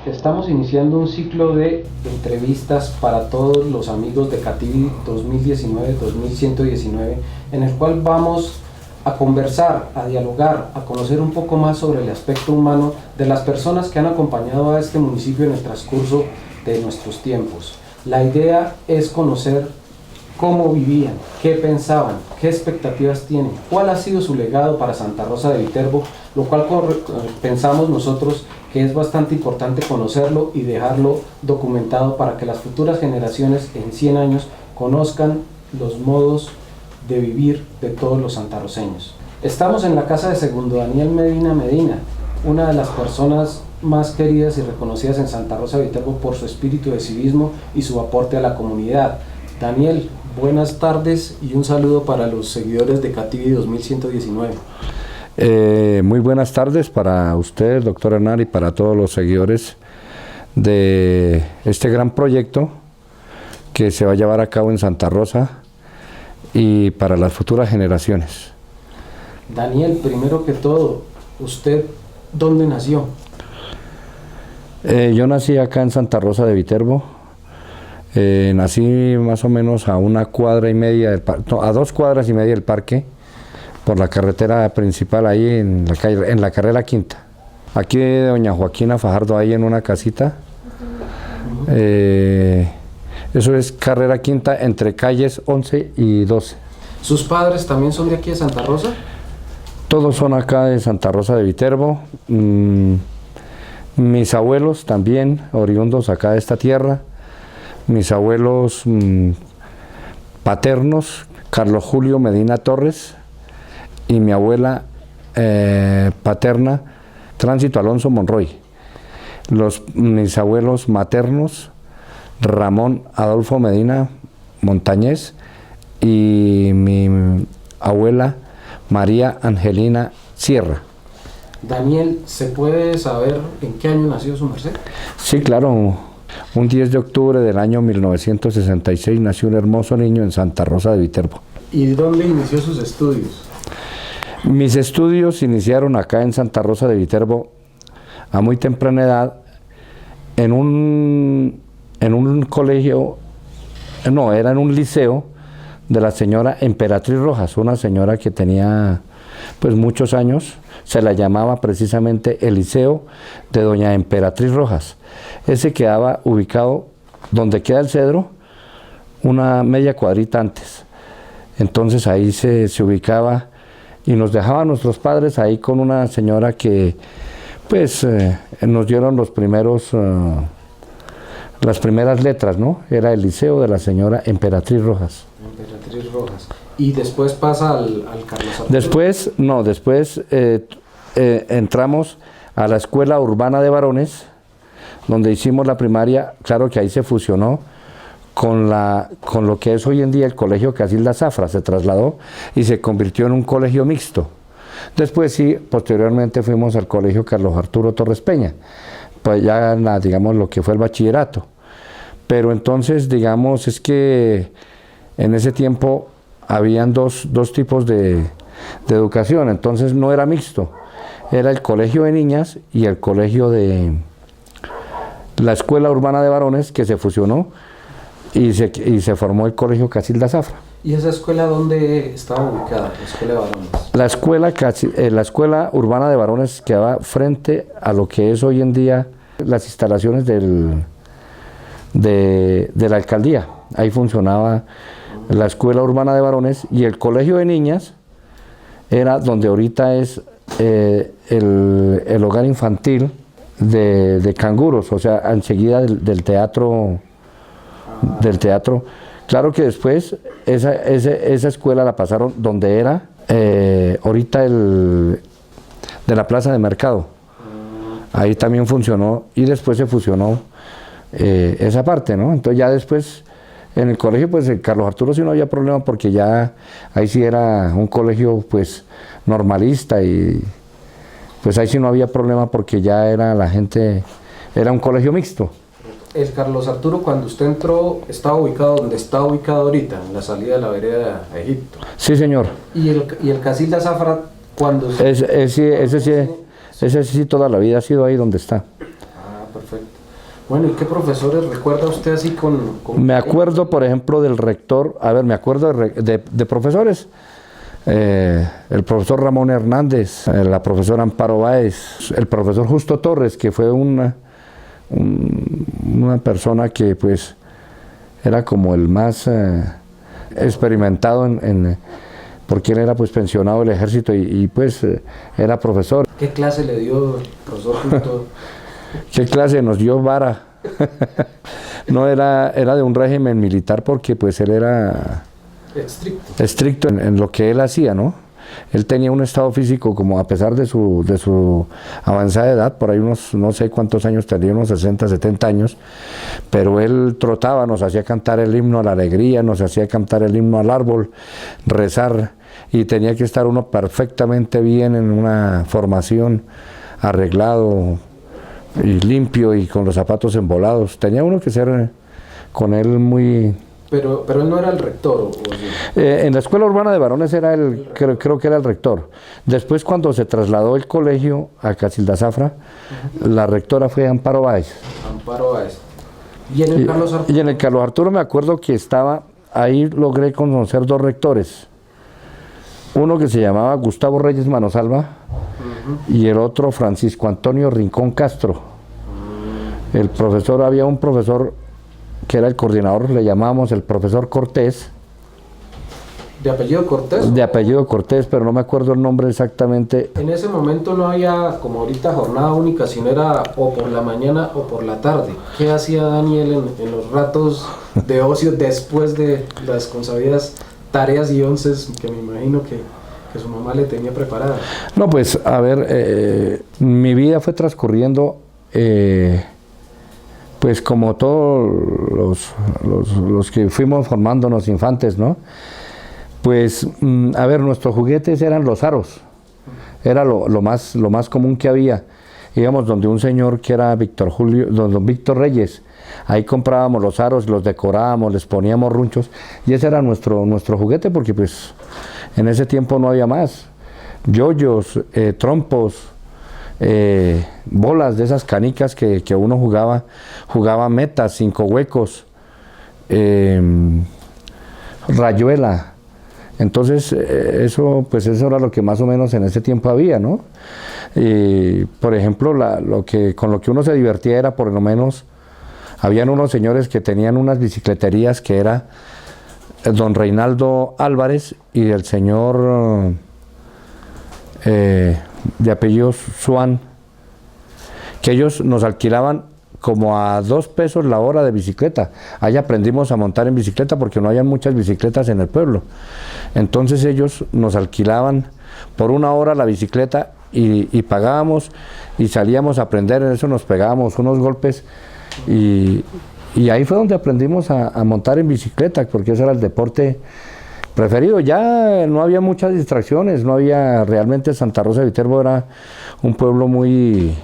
Estamos iniciando un ciclo de entrevistas para todos los amigos de Cativi 2019-2119, en el cual vamos a conversar, a dialogar, a conocer un poco más sobre el aspecto humano de las personas que han acompañado a este municipio en el transcurso de nuestros tiempos. La idea es conocer cómo vivían, qué pensaban, qué expectativas tienen, cuál ha sido su legado para Santa Rosa de Viterbo, lo cual pensamos nosotros que es bastante importante conocerlo y dejarlo documentado para que las futuras generaciones en 100 años conozcan los modos de vivir de todos los santarroceños. Estamos en la casa de Segundo Daniel Medina, una de las personas más queridas y reconocidas en Santa Rosa de Viterbo por su espíritu de civismo y su aporte a la comunidad. Daniel, buenas tardes y un saludo para los seguidores de Cativi 2119. Muy buenas tardes para usted, doctor Hernán, y para todos los seguidores de este gran proyecto que se va a llevar a cabo en Santa Rosa y para las futuras generaciones. Daniel, primero que todo, ¿usted dónde nació? Yo nací acá en Santa Rosa de Viterbo. Nací más o menos a 1,5 cuadras a 2,5 cuadras del parque, por la carretera principal ahí en la carrera quinta. Aquí de doña Joaquina Fajardo, ahí en una casita. Eso es carrera quinta entre calles 11 y 12. ¿Sus padres también son de aquí de Santa Rosa? Todos son acá de Santa Rosa de Viterbo. Mis abuelos también, oriundos acá de esta tierra. Mis abuelos paternos, Carlos Julio Medina Torres, y mi abuela paterna, Tránsito Alonso Monroy. Mis abuelos maternos, Ramón Adolfo Medina Montañez, y mi abuela María Angelina Sierra. Daniel, ¿se puede saber en qué año nació su merced? Sí, claro. Un 10 de octubre del año 1966 nació un hermoso niño en Santa Rosa de Viterbo. ¿Y dónde inició sus estudios? Mis estudios iniciaron acá en Santa Rosa de Viterbo a muy temprana edad en un colegio, no, era en un liceo de la señora Emperatriz Rojas, una señora que tenía pues muchos años. Se la llamaba precisamente el Liceo de doña Emperatriz Rojas. Ese quedaba ubicado donde queda el Cedro, una media cuadrita antes. Entonces ahí se ubicaba y nos dejaban nuestros padres ahí con una señora que pues nos dieron las primeras letras, ¿no? Era el Liceo de la señora Emperatriz Rojas. Emperatriz Rojas. ¿Y después pasa al Carlos Arturo? Después entramos a la Escuela Urbana de Varones, donde hicimos la primaria. Claro que ahí se fusionó con lo que es hoy en día el Colegio Casilda Zafra, se trasladó y se convirtió en un colegio mixto. Después sí, posteriormente fuimos al Colegio Carlos Arturo Torres Peña, pues ya digamos lo que fue el bachillerato. Pero entonces digamos es que en ese tiempo habían dos tipos de educación, entonces no era mixto, era el colegio de niñas y el colegio de la Escuela Urbana de Varones, que se fusionó y se formó el Colegio Casilda Zafra. ¿Y esa escuela dónde estaba ubicada, la Escuela de Varones? La Escuela Urbana de Varones quedaba frente a lo que es hoy en día las instalaciones de la alcaldía. Ahí funcionaba la Escuela Urbana de Varones, y el Colegio de Niñas era donde ahorita es el hogar infantil de canguros, o sea, enseguida del teatro. Claro que después esa escuela la pasaron donde era ahorita de la Plaza de Mercado. Ahí también funcionó, y después se fusionó esa parte, ¿no? Entonces ya después en el colegio, pues en Carlos Arturo sí no había problema, porque ya ahí sí era un colegio pues normalista, y pues ahí sí no había problema porque ya era un colegio mixto. El Carlos Arturo, cuando usted entró, estaba ubicado donde está ubicado ahorita, en la salida de la vereda a Egipto. Sí, señor. ¿Y el Casilda Zafra, cuando Ese sí toda la vida ha sido ahí donde está. Ah, perfecto. Bueno, ¿y qué profesores recuerda usted así Me acuerdo, por ejemplo, del rector, a ver, me acuerdo de profesores, el profesor Ramón Hernández, la profesora Amparo Báez, el profesor Justo Torres, que fue una persona que pues era como el más experimentado porque él era pues pensionado del ejército y pues era profesor. ¿Qué clase le dio el profesor Justo? ¿Qué clase nos dio vara? No, era de un régimen militar porque pues él era estricto en lo que él hacía, ¿no? Él tenía un estado físico como a pesar de su avanzada edad, por ahí unos, no sé cuántos años tenía, unos 60, 70 años, pero él trotaba, nos hacía cantar el himno a la alegría, nos hacía cantar el himno al árbol, rezar, y tenía que estar uno perfectamente bien en una formación, arreglado y limpio y con los zapatos embolados. Tenía uno que ser con él muy... Pero él no era el rector, ¿o sí? En la escuela urbana de varones era creo que era el rector. Después, cuando se trasladó el colegio a Casildazafra, la rectora fue Amparo Báez. Amparo Báez. ¿Y en el Carlos Arturo? Y en el Carlos Arturo me acuerdo que estaba, ahí logré conocer dos rectores. Uno que se llamaba Gustavo Reyes Manosalva y el otro Francisco Antonio Rincón Castro. El profesor, había un profesor que era el coordinador, le llamábamos el profesor Cortés. ¿De apellido Cortés? De apellido Cortés, pero no me acuerdo el nombre exactamente. En ese momento no había, como ahorita, jornada única, sino era o por la mañana o por la tarde. ¿Qué hacía Daniel en los ratos de ocio después de las consabidas tareas y onces que me imagino que su mamá le tenía preparada? No, pues, a ver, mi vida fue transcurriendo... pues como todos los que fuimos formándonos infantes, ¿no? Pues, a ver, nuestros juguetes eran los aros, era lo más común que había. Íbamos donde un señor que era don Víctor Reyes, ahí comprábamos los aros, los decorábamos, les poníamos runchos, y ese era nuestro juguete, porque pues en ese tiempo no había más. Yoyos, trompos, bolas de esas canicas que uno jugaba metas, 5 huecos, rayuela. Entonces eso era lo que más o menos en ese tiempo había, ¿no? Por ejemplo, con lo que uno se divertía era, por lo menos, habían unos señores que tenían unas bicicleterías, que era don Reinaldo Álvarez y el señor de apellido Suán, que ellos nos alquilaban como a 2 pesos la hora de bicicleta. Ahí aprendimos a montar en bicicleta porque no había muchas bicicletas en el pueblo. Entonces ellos nos alquilaban por 1 hora la bicicleta y pagábamos y salíamos a aprender. En eso nos pegábamos unos golpes y ahí fue donde aprendimos a montar en bicicleta, porque ese era el deporte preferido. Ya no había muchas distracciones, no había, realmente Santa Rosa de Viterbo era un pueblo muy,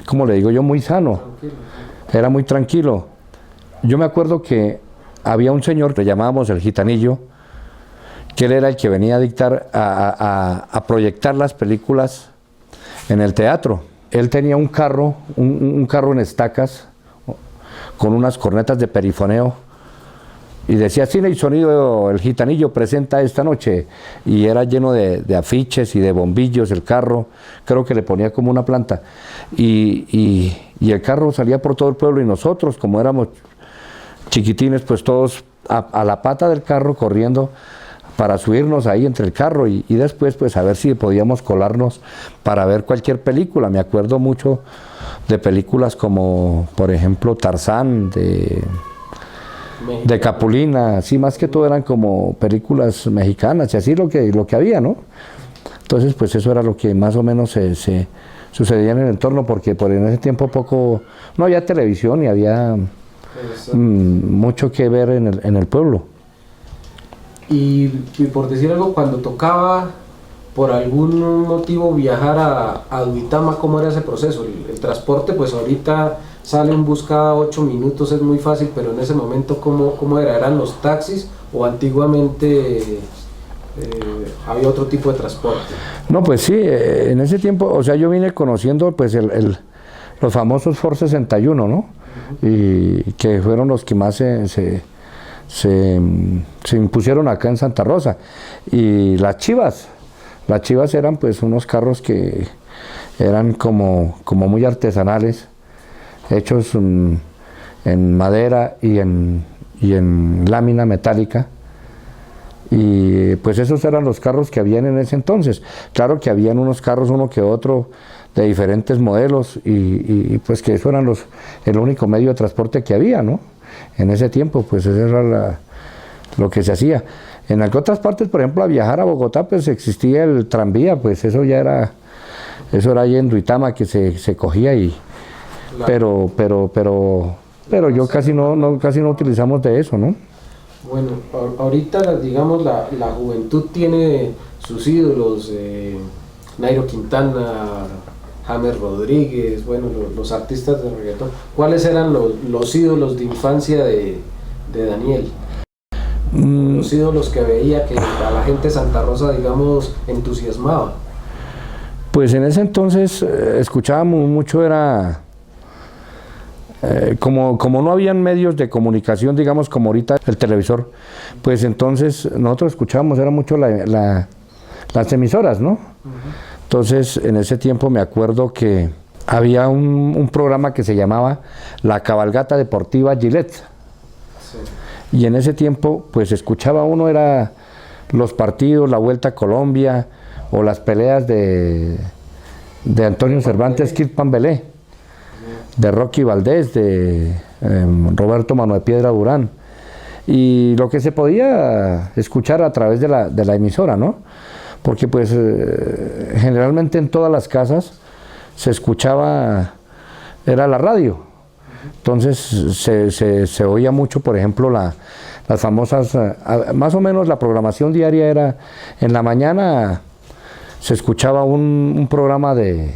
¿cómo le digo yo? Muy sano. Tranquilo. Era muy tranquilo. Yo me acuerdo que había un señor que le llamábamos el Gitanillo, que él era el que venía a dictar, a proyectar las películas en el teatro. Él tenía un carro en estacas, con unas cornetas de perifoneo, y decía: cine y sonido, el Gitanillo presenta esta noche, y era lleno de afiches y de bombillos el carro. Creo que le ponía como una planta, y el carro salía por todo el pueblo, y nosotros, como éramos chiquitines, pues todos a la pata del carro corriendo para subirnos ahí entre el carro, y después pues a ver si podíamos colarnos para ver cualquier película. Me acuerdo mucho de películas como, por ejemplo, Tarzán, de Capulina, así, más que todo eran como películas mexicanas y así lo que había, ¿no? Entonces pues eso era lo que más o menos se sucedía en el entorno, porque por en ese tiempo no había televisión y había mucho que ver en el pueblo. Y por decir algo, cuando tocaba por algún motivo viajar a Duitama, ¿cómo era ese proceso? El transporte, pues ahorita sale un bus cada 8 minutos, es muy fácil, pero en ese momento, ¿cómo era? ¿Eran los taxis o antiguamente había otro tipo de transporte? No, pues sí, en ese tiempo, o sea, yo vine conociendo pues los famosos Ford 61, ¿no? Y que fueron los que más se impusieron acá en Santa Rosa. Y las Chivas eran pues unos carros que eran como muy artesanales, hechos en madera y en lámina metálica. Y pues esos eran los carros que habían en ese entonces. Claro que habían unos carros, uno que otro, de diferentes modelos, y pues que eso eran el único medio de transporte que había, ¿no? En ese tiempo, pues eso era lo que se hacía. En otras partes, por ejemplo, a viajar a Bogotá, pues existía el tranvía, pues eso era ahí en Duitama que se cogía, claro. pero yo casi no utilizamos de eso, ¿no? Bueno, ahorita digamos la juventud tiene sus ídolos, Nairo Quintana, James Rodríguez, bueno, los artistas de reggaetón. ¿Cuáles eran los ídolos de infancia de Daniel? Los ídolos que veía que a la gente de Santa Rosa, digamos, entusiasmaba. Pues en ese entonces escuchábamos mucho, era como no habían medios de comunicación, digamos, como ahorita el televisor, pues entonces nosotros escuchábamos, era mucho las emisoras, ¿no? Entonces, en ese tiempo me acuerdo que había un programa que se llamaba La Cabalgata Deportiva Gillette. Sí. Y en ese tiempo, pues escuchaba uno, era los partidos, la Vuelta a Colombia, o las peleas de Antonio Cervantes, Kid Pambelé, de Rocky Valdés, de Roberto Mano de Piedra Durán. Y lo que se podía escuchar a través de la emisora, ¿no? Porque pues generalmente en todas las casas se escuchaba, era la radio. Entonces se oía mucho, por ejemplo, las famosas, más o menos la programación diaria era, en la mañana se escuchaba un programa del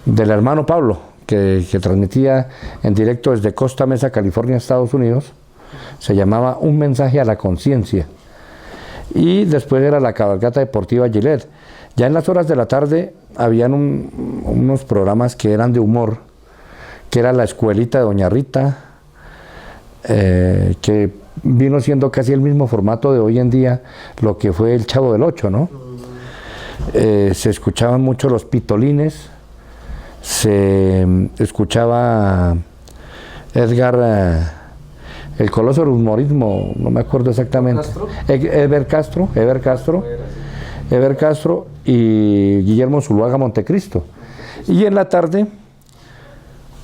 hermano Pablo, que transmitía en directo desde Costa Mesa, California, Estados Unidos. Se llamaba Un Mensaje a la Conciencia. Y después era la Cabalgata Deportiva Gillette. Ya en las horas de la tarde habían unos programas que eran de humor, que era La Escuelita de Doña Rita, que vino siendo casi el mismo formato de hoy en día, lo que fue El Chavo del Ocho, ¿no? Se escuchaban mucho los pitolines, se escuchaba Edgar... el coloso del humorismo, no me acuerdo exactamente. Eber Castro y Guillermo Zuluaga Montecristo. Y en la tarde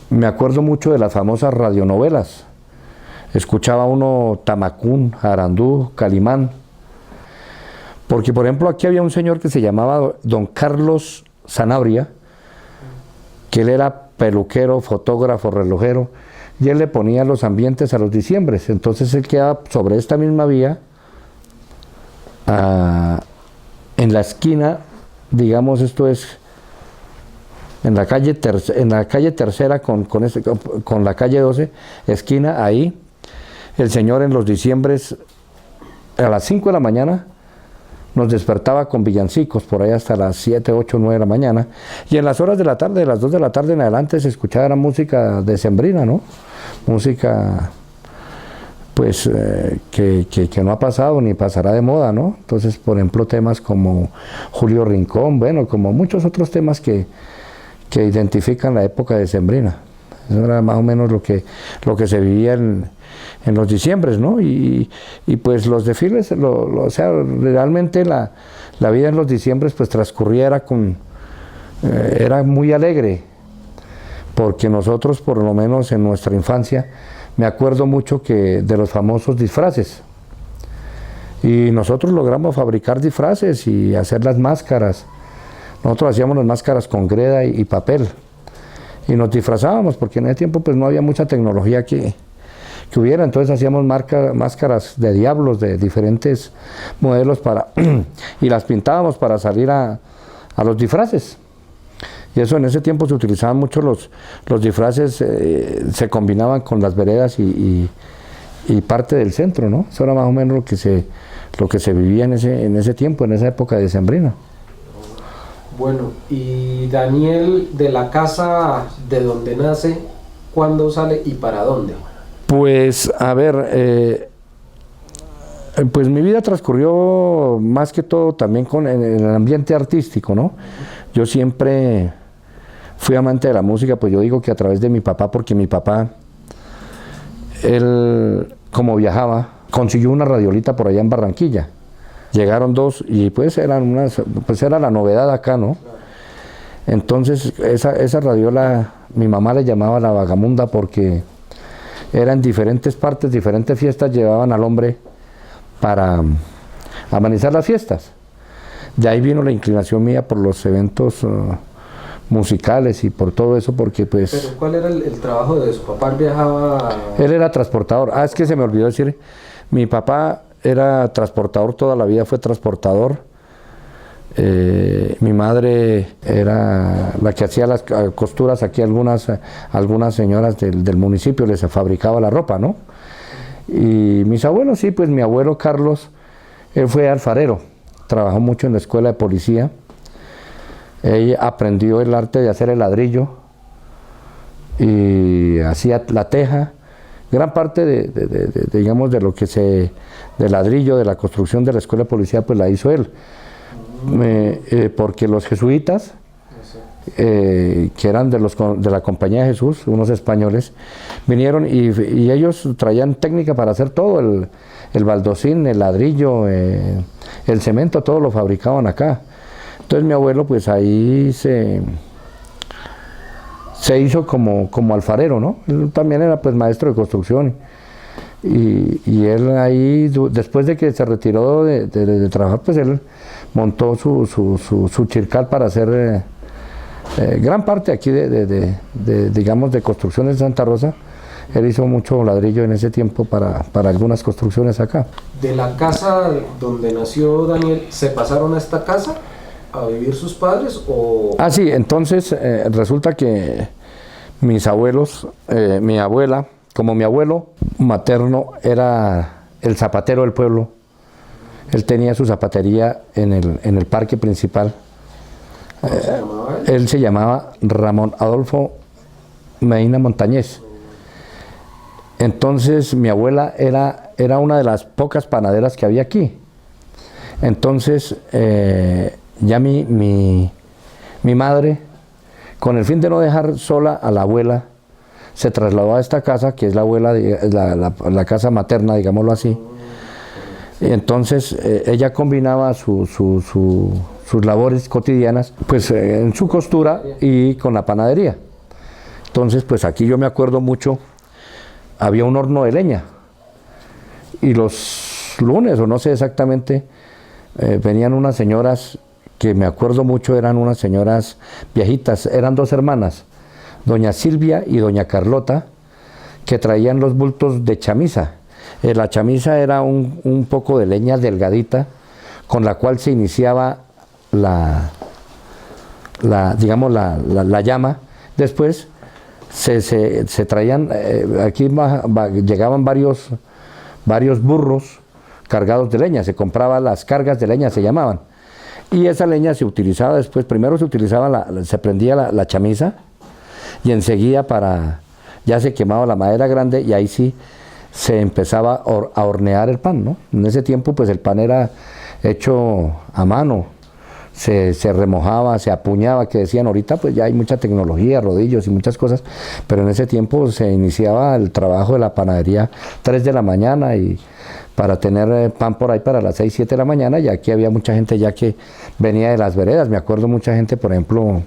me acuerdo mucho de las famosas radionovelas. Escuchaba uno Tamacún, Arandú, Calimán. Porque, por ejemplo, aquí había un señor que se llamaba don Carlos Sanabria, que él era peluquero, fotógrafo, relojero, y él le ponía los ambientes a los diciembres. Entonces él quedaba sobre esta misma vía, en la esquina, digamos, esto es en la calle Tercera con la calle 12, esquina, ahí el señor en los diciembres a las 5 de la mañana nos despertaba con villancicos por ahí hasta las 7, 8, 9 de la mañana, y en las horas de la tarde, de las 2 de la tarde en adelante, se escuchaba música decembrina, ¿no? Música pues que no ha pasado ni pasará de moda, ¿no? Entonces, por ejemplo, temas como Julio Rincón, bueno, como muchos otros temas que identifican la época decembrina. Eso era más o menos lo que se vivía en los diciembres, ¿no? Y pues los desfiles, o sea, realmente la vida en los diciembres pues transcurría, era muy alegre, porque nosotros, por lo menos en nuestra infancia, me acuerdo mucho de los famosos disfraces, y nosotros logramos fabricar disfraces y hacer las máscaras. Nosotros hacíamos las máscaras con greda y papel, y nos disfrazábamos, porque en ese tiempo pues no había mucha tecnología que hubiera, entonces hacíamos máscaras de diablos de diferentes modelos y las pintábamos para salir a los disfraces. Y eso, en ese tiempo se utilizaban mucho los disfraces, se combinaban con las veredas y parte del centro, ¿no? Eso era más o menos lo que se vivía en ese tiempo, en esa época decembrina. Bueno, y Daniel, de la casa de donde nace, ¿cuándo sale y para dónde? Pues, a ver, pues mi vida transcurrió más que todo también en el ambiente artístico, ¿no? Yo siempre fui amante de la música, pues yo digo que a través de mi papá, porque mi papá, él, como viajaba, consiguió una radiolita por allá en Barranquilla. Llegaron dos y pues era la novedad acá, ¿no? Entonces esa radiola, mi mamá le llamaba la vagamunda porque era en diferentes partes, diferentes fiestas, llevaban al hombre para amenizar las fiestas. De ahí vino la inclinación mía por los eventos musicales y por todo eso, porque pues... ¿Pero cuál era el trabajo de su papá? ¿Él viajaba...? Él era transportador. Es que se me olvidó decir, mi papá era transportador, toda la vida fue transportador. Mi madre era la que hacía las costuras aquí, algunas señoras del municipio les fabricaba la ropa, ¿no? Y mis abuelos, sí, pues mi abuelo Carlos, él fue alfarero, trabajó mucho en la escuela de policía. Ella aprendió el arte de hacer el ladrillo y hacía la teja. Gran parte digamos, de lo que de ladrillo, de la construcción de la escuela de policía, pues la hizo él. Porque los jesuitas, que eran de la Compañía de Jesús, unos españoles, vinieron y ellos traían técnica para hacer todo, el baldosín, el ladrillo, el cemento, todo lo fabricaban acá. Entonces mi abuelo pues ahí se hizo como alfarero, ¿no? Él también era pues maestro de construcción y él ahí, después de que se retiró de trabajar, pues él montó su chircal para hacer gran parte aquí digamos, de construcciones de Santa Rosa. Él hizo mucho ladrillo en ese tiempo para algunas construcciones acá. ¿De la casa donde nació Daniel se pasaron a esta casa a vivir sus padres o...? Ah, sí, entonces resulta que mis abuelos, mi abuela, como mi abuelo materno era el zapatero del pueblo, él tenía su zapatería en el parque principal. ¿Cómo se llamaba él? Él se llamaba Ramón Adolfo Medina Montañez. Entonces mi abuela era una de las pocas panaderas que había aquí. Entonces ya mi madre, con el fin de no dejar sola a la abuela, se trasladó a esta casa, que es la abuela, la casa materna, digámoslo así. Y entonces ella combinaba sus labores cotidianas pues en su costura y con la panadería. Entonces pues aquí yo me acuerdo mucho, había un horno de leña y los lunes, o no sé exactamente, venían unas señoras que me acuerdo mucho, eran unas señoras viejitas, eran dos hermanas, doña Silvia y doña Carlota, que traían los bultos de chamisa. La chamisa era un poco de leña delgadita, con la cual se iniciaba digamos, la llama. Después se traían, aquí llegaban varios burros cargados de leña, se compraban las cargas de leña, se llamaban. Y esa leña se utilizaba después, primero se prendía la chamisa y enseguida ya se quemaba la madera grande y ahí sí se empezaba a hornear el pan, ¿no? En ese tiempo pues el pan era hecho a mano, se remojaba, se apuñaba, que decían ahorita pues ya hay mucha tecnología, rodillos y muchas cosas, pero en ese tiempo se iniciaba el trabajo de la panadería 3 de la mañana y para tener pan por ahí para las 6, 7 de la mañana, y aquí había mucha gente ya que venía de las veredas. Me acuerdo mucha gente, por ejemplo,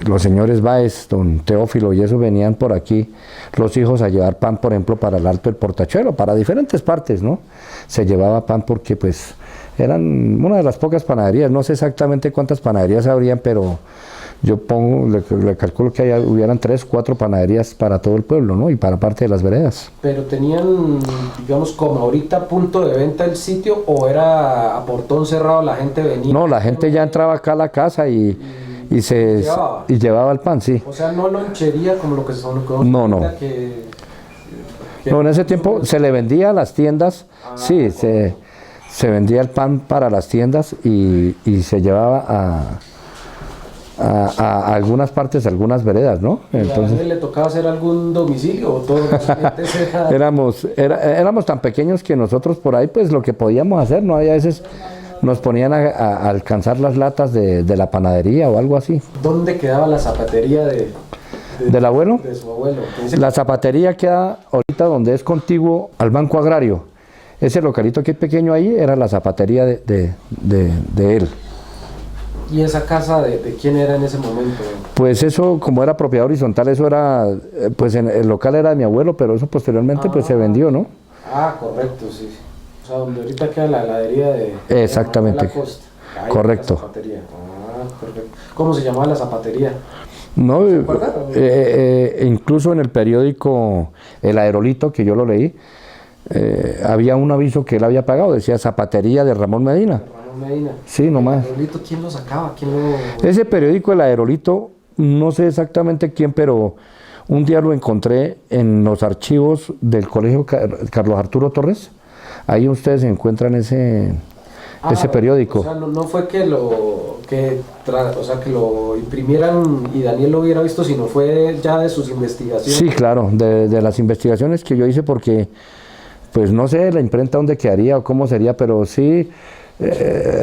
los señores Báez, don Teófilo y eso, venían por aquí los hijos a llevar pan, por ejemplo, para el Alto del Portachuelo, para diferentes partes, ¿no? Se llevaba pan porque pues eran una de las pocas panaderías, no sé exactamente cuántas panaderías habrían, pero yo le calculo que hubieran 3 o 4 panaderías para todo el pueblo, ¿no? Y para parte de las veredas. ¿Pero tenían, digamos, como ahorita punto de venta el sitio o era a portón cerrado, la gente venía? No, la gente ya entraba acá a la casa y llevaba el pan, sí. O sea, no lonchería como lo que se conoce. No. No, en ese tiempo se le vendía a las tiendas, sí, se vendía el pan para las tiendas y se llevaba a algunas partes, a algunas veredas, ¿no? Entonces, ¿le tocaba hacer algún domicilio o todo? Éramos tan pequeños que nosotros por ahí pues lo que podíamos hacer, ¿no? Hay a veces nos ponían a alcanzar las latas de la panadería o algo así. ¿Dónde quedaba la zapatería del abuelo? De su abuelo. La zapatería queda ahorita donde es contiguo al Banco Agrario. Ese localito que es pequeño ahí era la zapatería de él. ¿Y esa casa de quién era en ese momento? Pues eso, como era propiedad horizontal, eso era, pues el local era de mi abuelo, pero eso posteriormente pues se vendió, ¿no? Ah, correcto, sí. O sea, donde ahorita queda la heladería de exactamente. la Costa. Correcto. La zapatería. Ah, perfecto. ¿Cómo se llamaba la zapatería? No, incluso en el periódico El Aerolito, que yo lo leí, había un aviso que él había pagado, decía Zapatería de Ramón Medina. Medina. Sí, nomás. ¿El Aerolito quién lo sacaba? ¿Quién lo... Ese periódico, El Aerolito, no sé exactamente quién, pero un día lo encontré en los archivos del Colegio Carlos Arturo Torres. Ahí ustedes encuentran ese periódico. O sea, no fue que lo imprimieran y Daniel lo hubiera visto, sino fue ya de sus investigaciones. Sí, claro, de las investigaciones que yo hice, porque, pues no sé la imprenta dónde quedaría o cómo sería, pero sí...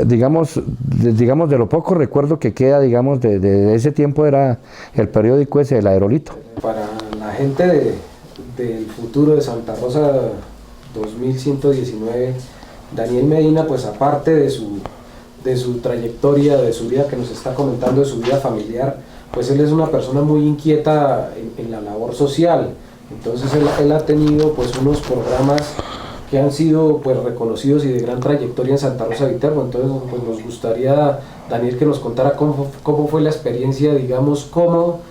digamos de lo poco recuerdo que queda, digamos, de ese tiempo era el periódico ese, El Aerolito. Para la gente del futuro de Santa Rosa 2119, Daniel Medina, pues aparte de su trayectoria, de su vida que nos está comentando, de su vida familiar, pues él es una persona muy inquieta en la labor social. Entonces él ha tenido pues unos programas que han sido pues reconocidos y de gran trayectoria en Santa Rosa de Viterbo. Entonces pues nos gustaría, Daniel, que nos contara cómo fue la experiencia, digamos, cómo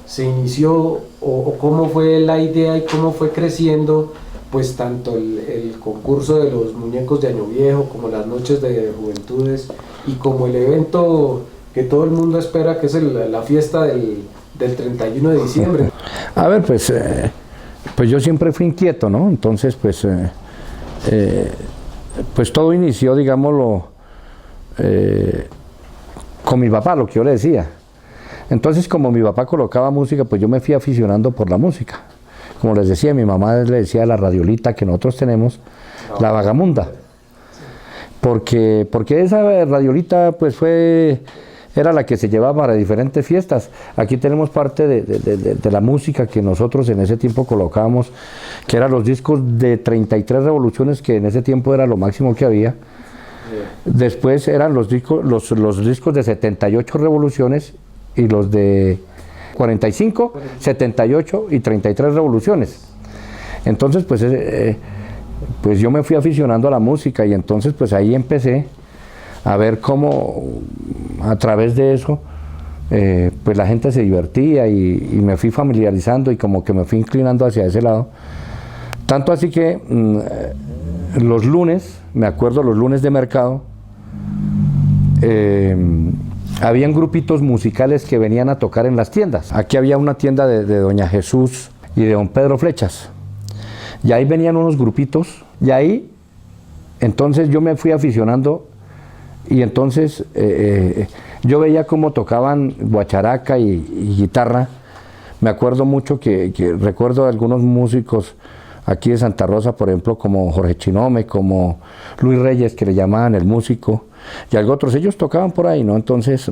se inició o cómo fue la idea y cómo fue creciendo pues tanto el concurso de los muñecos de Año Viejo, como las noches de juventudes y como el evento que todo el mundo espera, que es la fiesta del 31 de diciembre. A ver, pues yo siempre fui inquieto, ¿no? Entonces pues todo inició, digámoslo, con mi papá, lo que yo le decía. Entonces, como mi papá colocaba música, pues yo me fui aficionando por la música. Como les decía, mi mamá le decía la radiolita que nosotros tenemos, la vagamunda. Porque esa radiolita pues era la que se llevaba para diferentes fiestas. Aquí tenemos parte de la música que nosotros en ese tiempo colocábamos, que eran los discos de 33 revoluciones, que en ese tiempo era lo máximo que había. Después eran los discos de 78 revoluciones y los de 45, 78 y 33 revoluciones. Entonces pues yo me fui aficionando a la música y entonces pues ahí empecé a ver cómo a través de eso pues la gente se divertía y me fui familiarizando y como que me fui inclinando hacia ese lado. Tanto así que los lunes, me acuerdo los lunes de mercado, habían grupitos musicales que venían a tocar en las tiendas. Aquí había una tienda de Doña Jesús y de Don Pedro Flechas. Y ahí venían unos grupitos y ahí entonces yo me fui aficionando y entonces yo veía cómo tocaban guacharaca y guitarra. Me acuerdo mucho que recuerdo algunos músicos aquí de Santa Rosa, por ejemplo, como Jorge Chinome, como Luis Reyes, que le llamaban el músico, y algo otros, ellos tocaban por ahí, ¿no? Entonces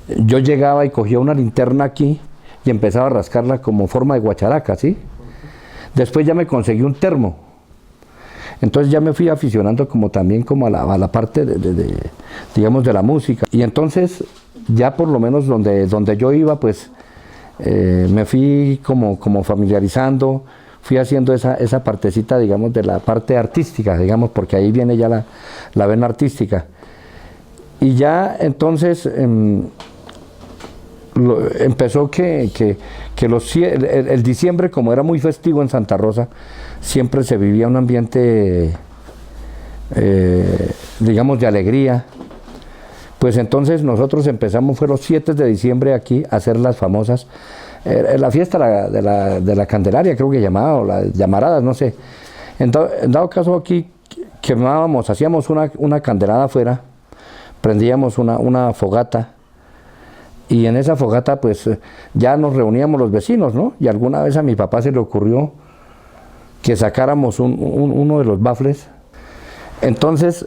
yo llegaba y cogía una linterna aquí y empezaba a rascarla como forma de guacharaca, ¿sí? Después ya me conseguí un termo. Entonces ya me fui aficionando como también como a la parte digamos de la música. Y entonces ya por lo menos donde yo iba pues me fui como familiarizando, fui haciendo esa partecita digamos de la parte artística, digamos, porque ahí viene ya la vena artística. Y ya entonces empezó que el diciembre, como era muy festivo en Santa Rosa, siempre se vivía un ambiente, digamos, de alegría. Pues entonces nosotros empezamos, fue los 7 de diciembre aquí, a hacer las famosas, la fiesta de la Candelaria, creo que llamaba, o las llamaradas, no sé. En dado caso aquí, quemábamos, hacíamos una candelada afuera, prendíamos una fogata, y en esa fogata pues ya nos reuníamos los vecinos, ¿no? Y alguna vez a mi papá se le ocurrió que sacáramos uno de los bafles. Entonces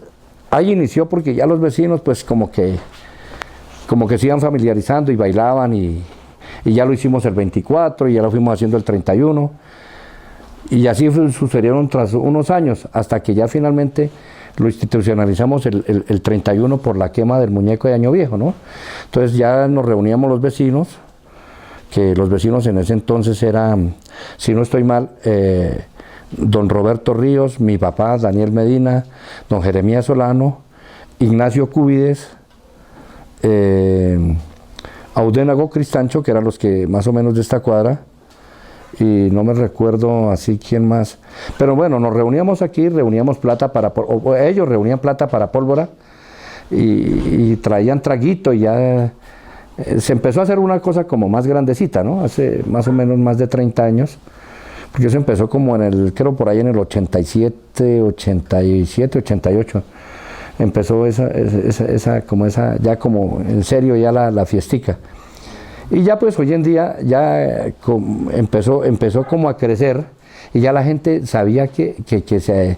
ahí inició, porque ya los vecinos pues como que se iban familiarizando y bailaban, y ya lo hicimos el 24 y ya lo fuimos haciendo el 31, y así sucedieron tras unos años, hasta que ya finalmente lo institucionalizamos el 31 por la quema del muñeco de Año Viejo, ¿no? Entonces ya nos reuníamos los vecinos, que los vecinos en ese entonces eran, si no estoy mal, don Roberto Ríos, mi papá, Daniel Medina, don Jeremías Solano, Ignacio Cúbides, Audénago Cristancho, que eran los que más o menos de esta cuadra, y no me recuerdo así quién más, pero bueno, nos reuníamos aquí, reuníamos plata para, o ellos reunían plata para pólvora, y traían traguito, y ya se empezó a hacer una cosa como más grandecita, ¿no? Hace más o menos más de 30 años, porque eso empezó como creo por ahí en el 87, 88, empezó ya como en serio ya la fiestica. Y ya pues hoy en día ya empezó como a crecer, y ya la gente sabía que se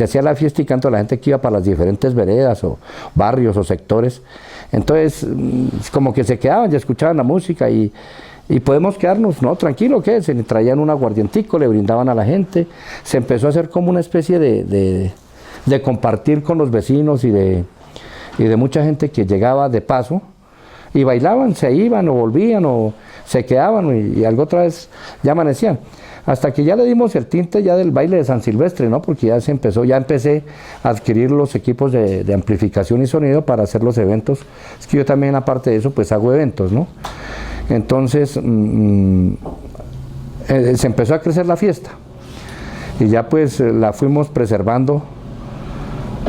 hacía la fiestica, entonces la gente que iba para las diferentes veredas o barrios o sectores, entonces como que se quedaban y escuchaban la música, y podemos quedarnos, no, tranquilo, que se traían un aguardientico, le brindaban a la gente, se empezó a hacer como una especie de compartir con los vecinos y de mucha gente que llegaba de paso, y bailaban, se iban o volvían o se quedaban, y algo otra vez ya amanecían. Hasta que ya le dimos el tinte ya del baile de San Silvestre, ¿no? Porque ya empecé a adquirir los equipos de amplificación y sonido para hacer los eventos. Es que yo también, aparte de eso, pues hago eventos, ¿no? Entonces se empezó a crecer la fiesta, y ya pues la fuimos preservando,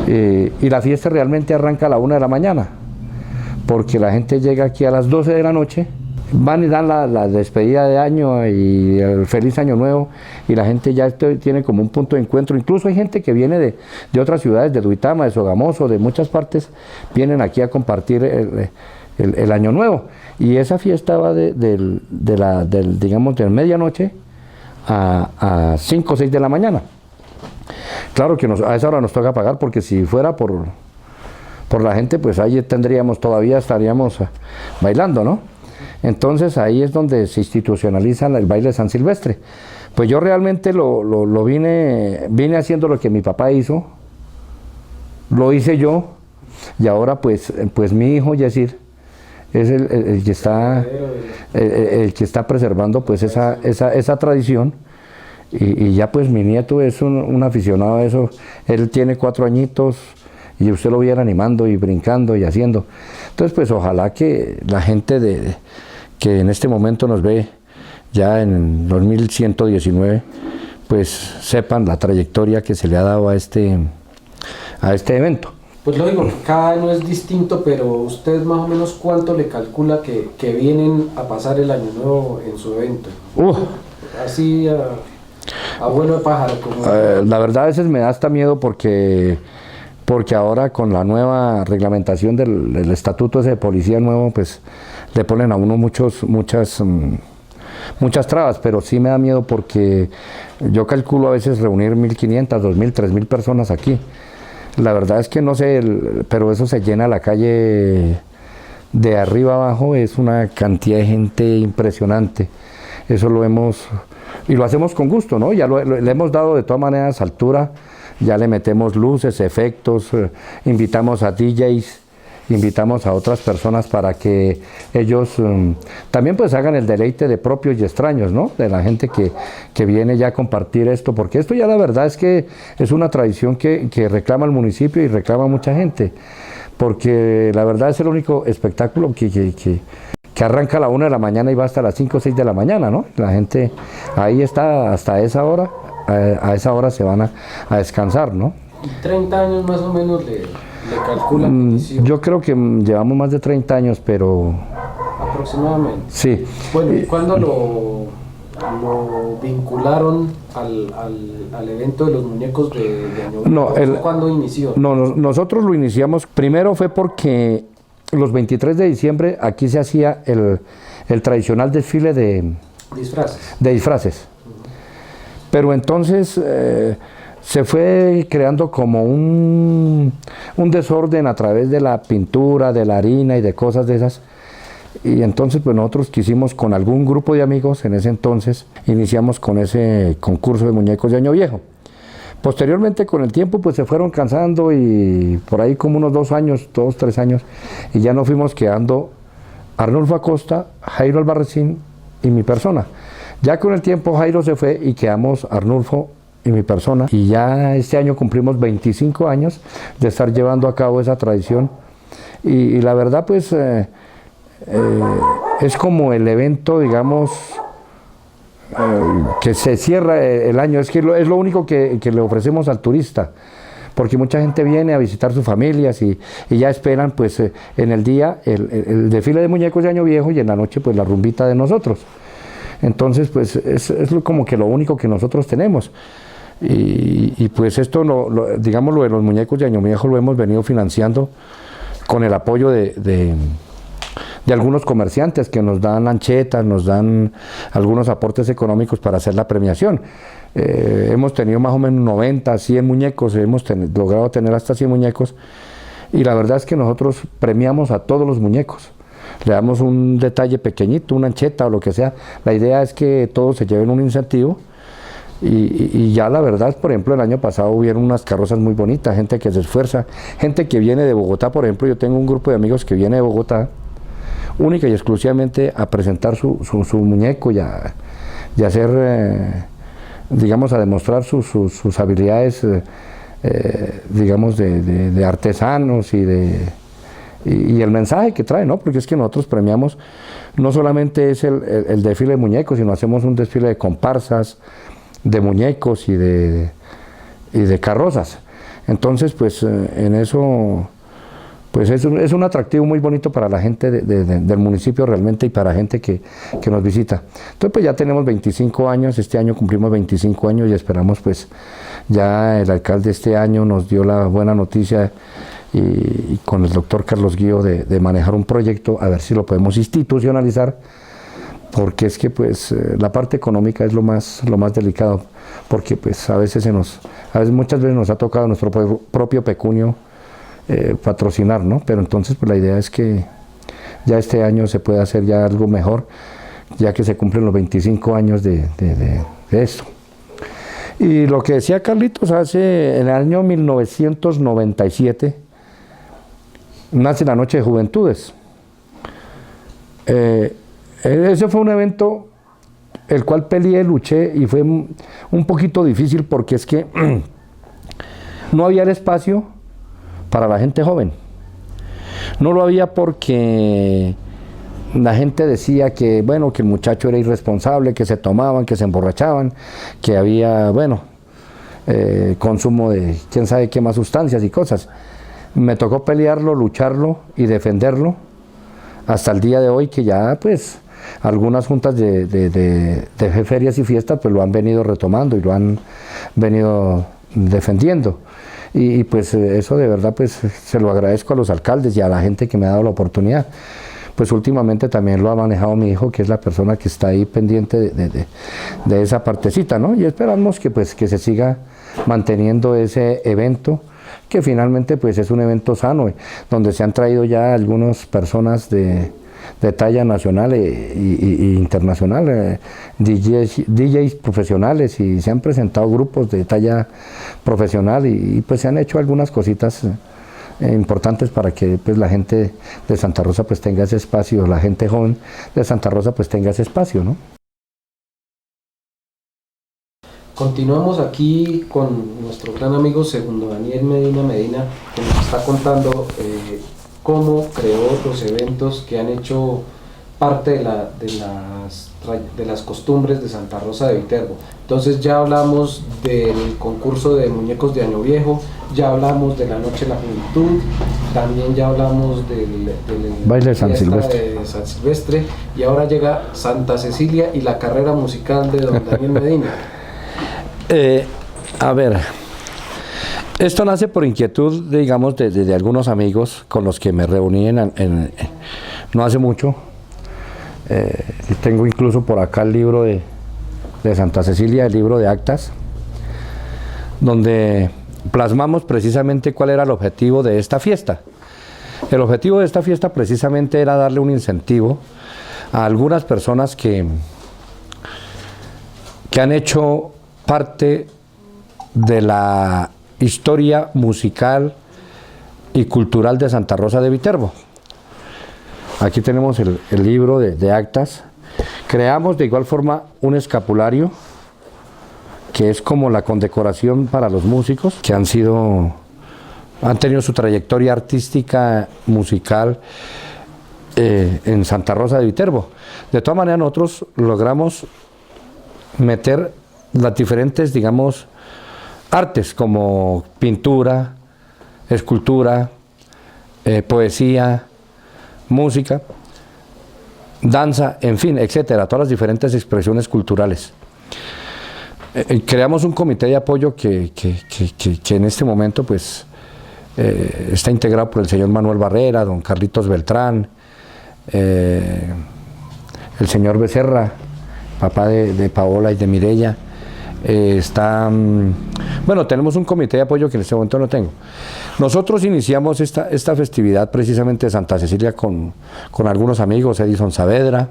y la fiesta realmente arranca a la 1 de la mañana, porque la gente llega aquí a las 12 de la noche, van y dan la despedida de año y el feliz año nuevo, y la gente ya tiene como un punto de encuentro. Incluso hay gente que viene de otras ciudades, de Duitama, de Sogamoso, de muchas partes, vienen aquí a compartir el año nuevo, y esa fiesta va digamos, de medianoche a 5 o 6 de la mañana. Claro que a esa hora nos toca pagar, porque si fuera por la gente, pues ahí todavía estaríamos bailando, ¿no? Entonces ahí es donde se institucionaliza el baile de San Silvestre. Pues yo realmente lo vine haciendo lo que mi papá hizo, lo hice yo, y ahora pues mi hijo Yesir es el que está preservando pues esa tradición, y ya pues mi nieto es un aficionado a eso. Él tiene 4 añitos, y usted lo viera animando y brincando y haciendo. Entonces pues ojalá que la gente que en este momento nos ve ya en 2119, pues sepan la trayectoria que se le ha dado a este evento. Pues lo digo, cada año es distinto, pero usted más o menos ¿cuánto le calcula que vienen a pasar el año nuevo en su evento? Así a vuelo de pájaro. La verdad a veces me da hasta miedo, porque ahora con la nueva reglamentación del estatuto ese de policía nuevo, pues le ponen a uno muchas trabas, pero sí me da miedo, porque yo calculo a veces reunir 1.500, 2.000, 3.000 personas aquí. La verdad es que no sé, pero eso se llena la calle de arriba abajo, es una cantidad de gente impresionante. Eso lo hacemos con gusto, ¿no? Ya le hemos dado de todas maneras altura, ya le metemos luces, efectos, invitamos a DJs, invitamos a otras personas para que ellos también pues hagan el deleite de propios y extraños, ¿no? De la gente que viene ya a compartir esto, porque esto ya la verdad es que es una tradición que reclama el municipio y reclama mucha gente, porque la verdad es el único espectáculo que arranca a la 1 de la mañana y va hasta las 5 o 6 de la mañana, ¿no? La gente ahí está hasta esa hora, a esa hora se van a descansar, ¿no? ¿Y 30 años más o menos le calculan? Yo creo que llevamos más de 30 años, pero... Aproximadamente. Sí. Bueno, ¿y cuándo lo vincularon al evento de los muñecos de Año Viejo? No, ¿Cuándo inició? No, nosotros lo iniciamos, primero fue porque los 23 de diciembre aquí se hacía el tradicional desfile de disfraces. Pero entonces se fue creando como un desorden a través de la pintura, de la harina y de cosas de esas. Y entonces pues nosotros quisimos con algún grupo de amigos, en ese entonces iniciamos con ese concurso de muñecos de Año Viejo. Posteriormente con el tiempo pues se fueron cansando y por ahí como unos 2 años, 2, 3 años, y ya nos fuimos quedando Arnulfo Acosta, Jairo Albarracín y mi persona. Ya con el tiempo Jairo se fue y quedamos Arnulfo y mi persona, y ya este año cumplimos 25 años de estar llevando a cabo esa tradición, y la verdad pues es como el evento, digamos, que se cierra el año, es lo único que le ofrecemos al turista, porque mucha gente viene a visitar sus familias y ya esperan pues en el día el desfile de muñecos de Año Viejo y en la noche pues la rumbita de nosotros. Entonces pues es como que lo único que nosotros tenemos. Y pues esto, digamos, lo de los muñecos de Año Viejo lo hemos venido financiando con el apoyo de algunos comerciantes que nos dan lanchetas, nos dan algunos aportes económicos para hacer la premiación. Hemos tenido más o menos 90, 100 muñecos, hemos logrado tener hasta 100 muñecos, y la verdad es que nosotros premiamos a todos los muñecos. Le damos un detalle pequeñito, una ancheta o lo que sea. La idea es que todos se lleven un incentivo. Y ya la verdad, por ejemplo, el año pasado hubieron unas carrozas muy bonitas, gente que se esfuerza, gente que viene de Bogotá. Por ejemplo, yo tengo un grupo de amigos que viene de Bogotá única y exclusivamente a presentar su muñeco y a hacer, digamos, a demostrar sus habilidades, digamos, de artesanos y el mensaje que trae, ¿no? Porque es que nosotros premiamos, no solamente es el desfile de muñecos, sino hacemos un desfile de comparsas, de muñecos y de carrozas. Entonces, pues en eso, pues es un atractivo muy bonito para la gente del municipio realmente, y para la gente que nos visita. Entonces, pues ya tenemos 25 años, este año cumplimos 25 años y esperamos, pues ya el alcalde este año nos dio la buena noticia y con el doctor Carlos Guío de manejar un proyecto, a ver si lo podemos institucionalizar, porque es que pues la parte económica es lo más delicado, porque pues muchas veces nos ha tocado nuestro propio pecunio patrocinar, ¿no? Pero entonces pues la idea es que ya este año se pueda hacer ya algo mejor, ya que se cumplen los 25 años de esto. Y lo que decía Carlitos, en el año 1997 nace la Noche de Juventudes. Ese fue un evento el cual peleé, luché, y fue un poquito difícil porque es que no había el espacio para la gente joven. No lo había porque la gente decía que, bueno, que el muchacho era irresponsable, que se tomaban, que se emborrachaban, que había, bueno, consumo de quién sabe qué más sustancias y cosas. Me tocó pelearlo, lucharlo y defenderlo hasta el día de hoy, que ya pues algunas juntas de ferias y fiestas pues lo han venido retomando y lo han venido defendiendo. Y pues eso de verdad pues se lo agradezco a los alcaldes y a la gente que me ha dado la oportunidad. Pues últimamente también lo ha manejado mi hijo, que es la persona que está ahí pendiente de esa partecita, ¿no? Y esperamos que pues que se siga manteniendo ese evento, que finalmente pues es un evento sano, donde se han traído ya algunas personas de talla nacional e internacional, DJs profesionales, y se han presentado grupos de talla profesional y pues se han hecho algunas cositas importantes para que pues la gente de Santa Rosa pues tenga ese espacio, la gente joven de Santa Rosa pues tenga ese espacio, ¿no? Continuamos aquí con nuestro gran amigo Segundo Daniel Medina, que nos está contando cómo creó los eventos que han hecho parte de las costumbres de Santa Rosa de Viterbo. Entonces ya hablamos del concurso de muñecos de Año Viejo, ya hablamos de la Noche de la Juventud, también ya hablamos del baile de San fiesta Silvestre. de San Silvestre, y ahora llega Santa Cecilia y la carrera musical de don Daniel Medina. A ver, esto nace por inquietud, digamos, de algunos amigos con los que me reuní no hace mucho. Y tengo incluso por acá el libro de Santa Cecilia, el libro de actas, donde plasmamos precisamente cuál era el objetivo de esta fiesta. El objetivo de esta fiesta precisamente era darle un incentivo a algunas personas que han hecho parte de la historia musical y cultural de Santa Rosa de Viterbo. Aquí tenemos el libro de actas. Creamos de igual forma un escapulario que es como la condecoración para los músicos que han tenido su trayectoria artística, musical en Santa Rosa de Viterbo. De todas maneras, nosotros logramos meter las diferentes, digamos, artes como pintura, escultura, poesía, música, danza, en fin, etcétera, todas las diferentes expresiones culturales. Creamos un comité de apoyo que en este momento pues está integrado por el señor Manuel Barrera, don Carlitos Beltrán, el señor Becerra, papá de Paola y de Mireya. Bueno, tenemos un comité de apoyo que en este momento no tengo. Nosotros iniciamos esta festividad precisamente de Santa Cecilia con algunos amigos, Edison Saavedra,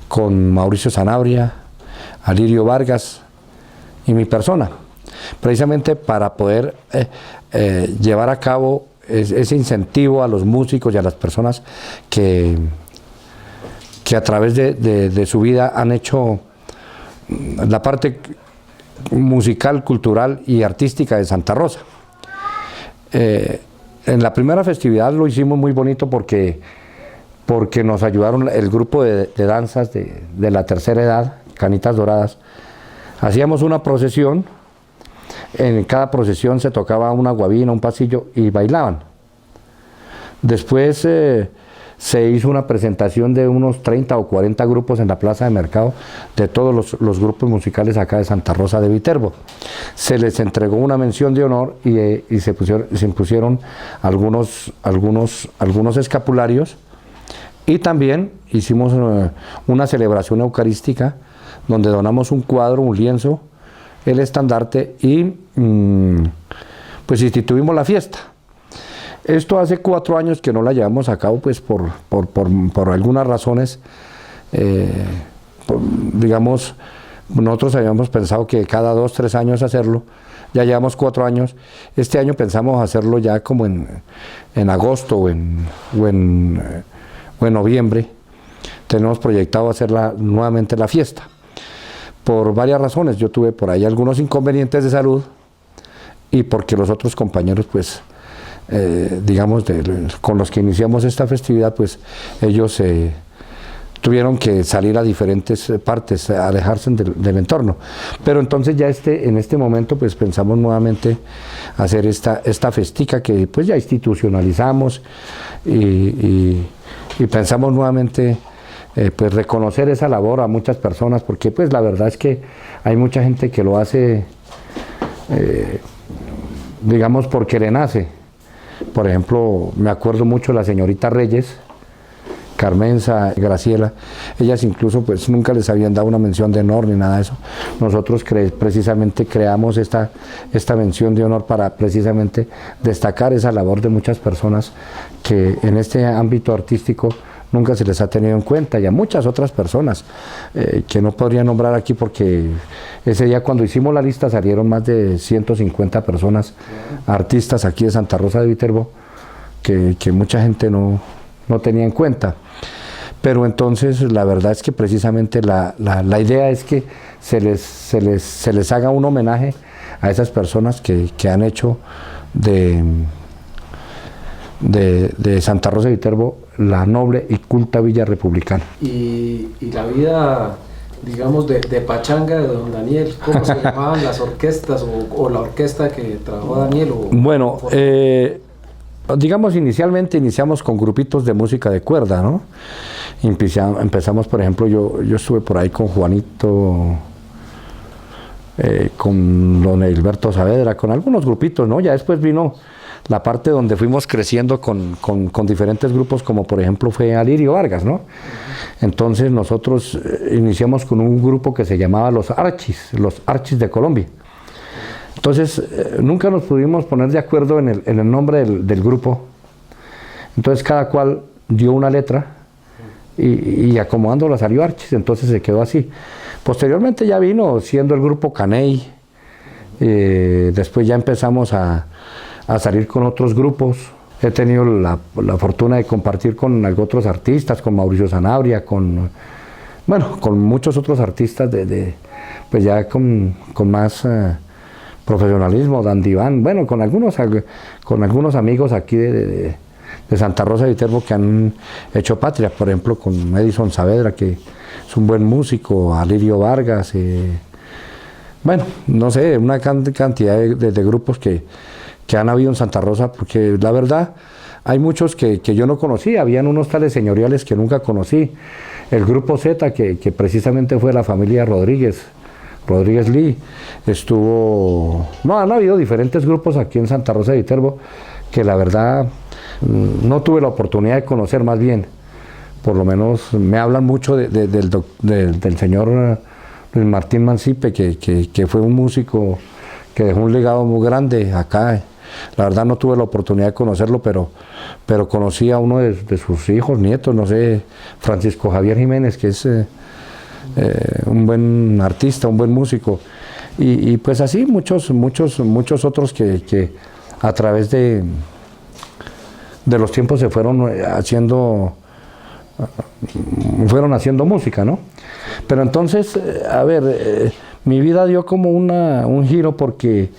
con Mauricio Sanabria, Alirio Vargas y mi persona, precisamente para poder llevar a cabo ese incentivo a los músicos y a las personas que a través de su vida han hecho la parte musical, cultural y artística de Santa Rosa. En la primera festividad lo hicimos muy bonito porque nos ayudaron el grupo de danzas de la tercera edad, Canitas Doradas. Hacíamos una procesión, en cada procesión se tocaba una guabina, un pasillo y bailaban. Después se hizo una presentación de unos 30 o 40 grupos en la plaza de mercado de todos los grupos musicales acá de Santa Rosa de Viterbo. Se les entregó una mención de honor y se impusieron algunos escapularios, y también hicimos una celebración eucarística donde donamos un cuadro, un lienzo, el estandarte y pues instituimos la fiesta. Esto hace 4 años que no la llevamos a cabo, pues por algunas razones, digamos, nosotros habíamos pensado que cada 2 o 3 años hacerlo, ya llevamos 4 años, este año pensamos hacerlo ya como en agosto o en noviembre, tenemos proyectado hacer nuevamente la fiesta, por varias razones. Yo tuve por ahí algunos inconvenientes de salud y porque los otros compañeros, pues, digamos, con los que iniciamos esta festividad, pues ellos tuvieron que salir a diferentes partes, a alejarse del entorno. Pero entonces ya en este momento pues pensamos nuevamente hacer esta festica que pues ya institucionalizamos y pensamos nuevamente pues reconocer esa labor a muchas personas, porque pues la verdad es que hay mucha gente que lo hace digamos porque le nace. Por ejemplo, me acuerdo mucho de la señorita Reyes, Carmenza, Graciela, ellas incluso pues nunca les habían dado una mención de honor ni nada de eso. Nosotros precisamente creamos esta mención de honor para precisamente destacar esa labor de muchas personas que en este ámbito artístico nunca se les ha tenido en cuenta, y a muchas otras personas que no podría nombrar aquí porque ese día cuando hicimos la lista salieron más de 150 personas, artistas aquí de Santa Rosa de Viterbo, que mucha gente no tenía en cuenta. Pero entonces la verdad es que precisamente la idea es que se les haga un homenaje a esas personas que han hecho de Santa Rosa de Viterbo la noble y culta villa republicana. Y la vida, digamos, de pachanga de don Daniel, ¿cómo se llamaban las orquestas o la orquesta que trabajó Daniel? Bueno, Digamos, inicialmente iniciamos con grupitos de música de cuerda, ¿no? Empezamos, por ejemplo, yo estuve por ahí con Juanito, con don Hilberto Saavedra, con algunos grupitos, ¿no? Ya después vino la parte donde fuimos creciendo con diferentes grupos, como por ejemplo fue Alirio Vargas, ¿no? Entonces nosotros iniciamos con un grupo que se llamaba los Archis de Colombia. Entonces nunca nos pudimos poner de acuerdo en el nombre del grupo. Entonces cada cual dio una letra y acomodándola salió Archis, entonces se quedó así. Posteriormente ya vino siendo el grupo Caney, después ya empezamos a salir con otros grupos. He tenido la fortuna de compartir con otros artistas, con Mauricio Sanabria, con muchos otros artistas pues ya con más profesionalismo, Dandiván, bueno, con algunos amigos aquí de Santa Rosa de Viterbo que han hecho patria, por ejemplo con Edison Saavedra, que es un buen músico, Alirio Vargas, bueno, no sé, una cantidad de grupos que han habido en Santa Rosa, porque la verdad hay muchos que yo no conocía, habían unos tales señoriales que nunca conocí. El grupo Z, que precisamente fue la familia Rodríguez Lee, han habido diferentes grupos aquí en Santa Rosa de Viterbo que la verdad no tuve la oportunidad de conocer, más bien, por lo menos me hablan mucho del señor Luis Martín Mancipe, que fue un músico que dejó un legado muy grande acá. La verdad no tuve la oportunidad de conocerlo, pero conocí a uno de sus hijos, nietos, no sé, Francisco Javier Jiménez, que es un buen artista, un buen músico. Y pues así muchos otros que a través de los tiempos se fueron haciendo música, ¿no? Pero entonces, a ver, mi vida dio como un giro, porque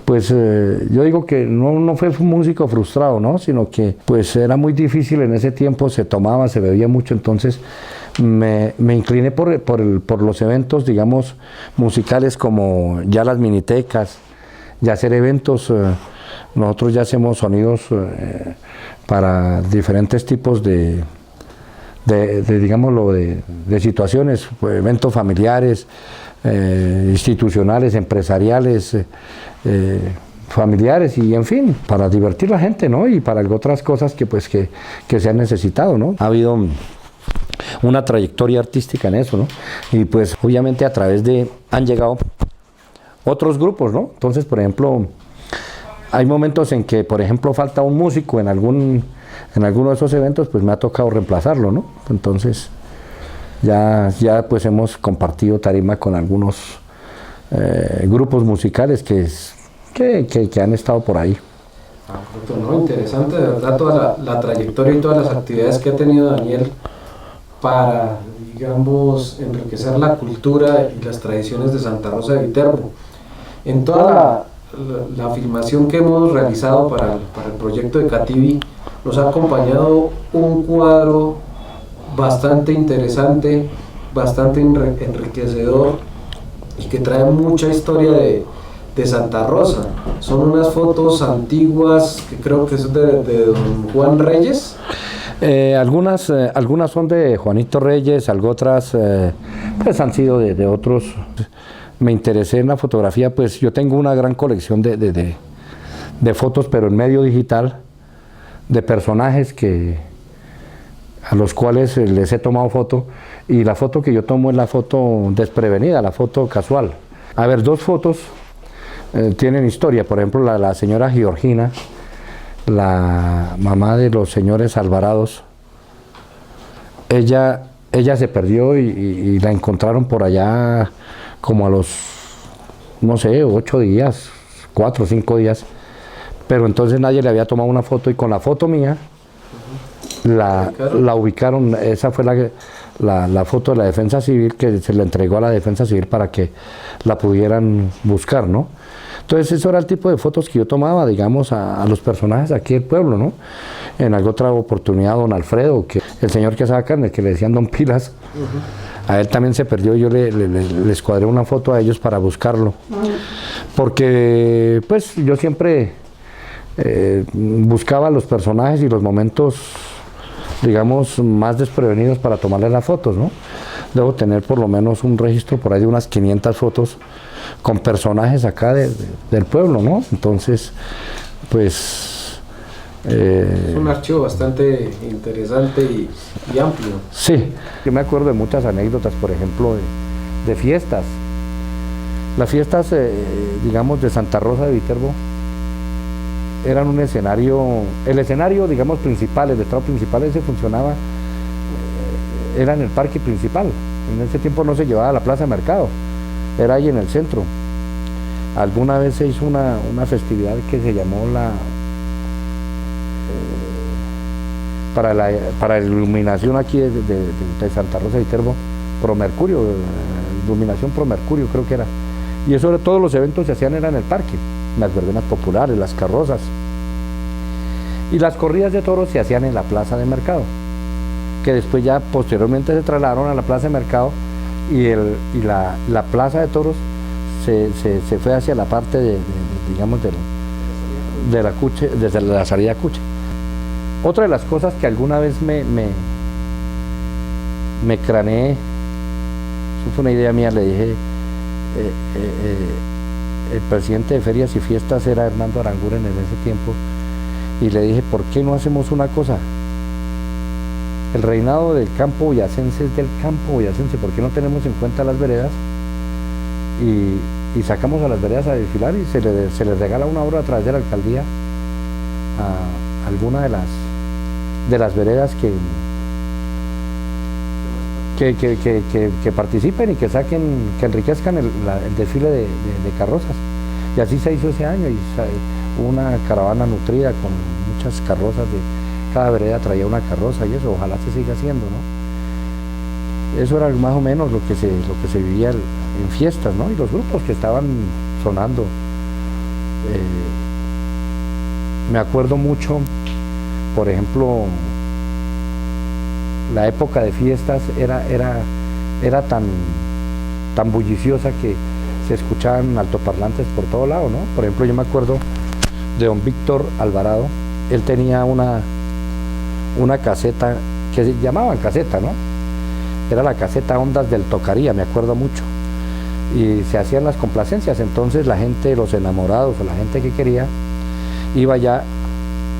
pues yo digo que no fue un músico frustrado, ¿no? Sino que pues era muy difícil en ese tiempo, se tomaba, se bebía mucho, entonces me incliné por los eventos, digamos, musicales, como ya las minitecas, ya hacer eventos. Nosotros ya hacemos sonidos para diferentes tipos de situaciones, eventos familiares, institucionales, empresariales, familiares, y en fin, para divertir a la gente, ¿no? Y para otras cosas que se han necesitado, ¿no? Ha habido una trayectoria artística en eso, ¿no? Y pues obviamente a través han llegado otros grupos, ¿no? Entonces, por ejemplo, hay momentos en que, por ejemplo, falta un músico en alguno de esos eventos, pues me ha tocado reemplazarlo, ¿no? Entonces ya pues hemos compartido tarima con algunos grupos musicales que han estado por ahí. No, interesante, de verdad, toda la trayectoria y todas las actividades que ha tenido Daniel para, digamos, enriquecer la cultura y las tradiciones de Santa Rosa de Viterbo. En toda la filmación que hemos realizado para el proyecto de Cativi, nos ha acompañado un cuadro bastante interesante, bastante enriquecedor, y que trae mucha historia de Santa Rosa. Son unas fotos antiguas que creo que son de don Juan Reyes. Algunas son de Juanito Reyes, otras pues han sido de otros. Me interesé en la fotografía, pues yo tengo una gran colección de fotos, pero en medio digital, de personajes a los cuales les he tomado foto, y la foto que yo tomo es la foto desprevenida, la foto casual. A ver, dos fotos tienen historia. Por ejemplo, la señora Georgina, la mamá de los señores Alvarados, ella se perdió y la encontraron por allá como a los, no sé, 8 días, 4 o 5 días, pero entonces nadie le había tomado una foto, y con la foto mía la ubicaron. Esa fue la foto de la Defensa Civil, que se le entregó a la Defensa Civil para que la pudieran buscar, ¿no? Entonces eso era el tipo de fotos que yo tomaba, digamos, a los personajes aquí del pueblo, ¿no? En alguna otra oportunidad, don Alfredo, el señor que asaba carne, que le decían don Pilas, a él también se perdió, y yo les cuadré una foto a ellos para buscarlo, porque pues yo siempre buscaba los personajes y los momentos, digamos, más desprevenidos para tomarle las fotos, ¿no? Debo tener por lo menos un registro por ahí de unas 500 fotos con personajes acá del pueblo, ¿no? Entonces, pues... es un archivo bastante interesante y amplio. Sí, yo me acuerdo de muchas anécdotas, por ejemplo, de fiestas. Las fiestas, digamos, de Santa Rosa de Viterbo eran un escenario, el escenario, digamos, principal, el estrado principal ese funcionaba, era en el parque principal. En ese tiempo no se llevaba a la plaza de mercado, era ahí en el centro. Alguna vez se hizo una festividad que se llamó para la iluminación aquí de Santa Rosa de Viterbo, Promercurio, iluminación Promercurio creo que era. Y eso de todos los eventos se hacían era en el parque, las verbenas populares, las carrozas. Y las corridas de toros se hacían en la plaza de mercado, que después ya posteriormente se trasladaron a la plaza de mercado y la plaza de toros se fue hacia la parte digamos, de la Cuche, desde la salida a Cuche. Otra de las cosas que alguna vez me craneé, eso fue una idea mía, le dije, el presidente de Ferias y Fiestas era Hernando Aranguren en ese tiempo, y le dije, ¿por qué no hacemos una cosa? El reinado del campo boyacense es del campo boyacense, ¿por qué no tenemos en cuenta las veredas? Y sacamos a las veredas a desfilar y se les regala una obra a través de la alcaldía a alguna de las veredas que participen y que saquen, que enriquezcan el desfile de carrozas. Y así se hizo ese año, y hubo una caravana nutrida con muchas carrozas, cada vereda traía una carroza, y eso ojalá se siga haciendo, ¿no? Eso era más o menos lo que se vivía en fiestas, ¿no? Y los grupos que estaban sonando. Me acuerdo mucho, por ejemplo, la época de fiestas era tan bulliciosa que se escuchaban altoparlantes por todo lado, ¿no? Por ejemplo, yo me acuerdo de don Víctor Alvarado. Él tenía una caseta que se llamaban caseta, ¿no? Era la caseta Ondas del Tocaría, me acuerdo mucho. Y se hacían las complacencias, entonces la gente, los enamorados o la gente que quería, iba allá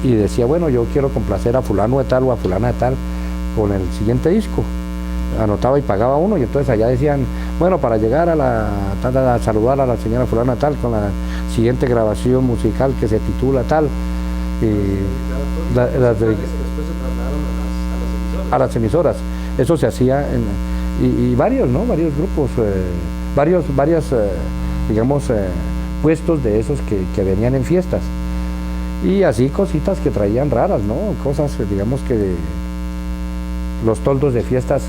y decía, bueno, yo quiero complacer a fulano de tal o a fulana de tal con el siguiente disco. Anotaba y pagaba uno, y entonces allá decían, bueno, para llegar a saludar a la señora fulana tal con la siguiente grabación musical que se titula tal. Y a las emisoras. Eso se hacía y varios, ¿no? Varios grupos, varias, digamos, puestos de esos que venían en fiestas. Y así cositas que traían raras, ¿no? Cosas, digamos, que los toldos de fiestas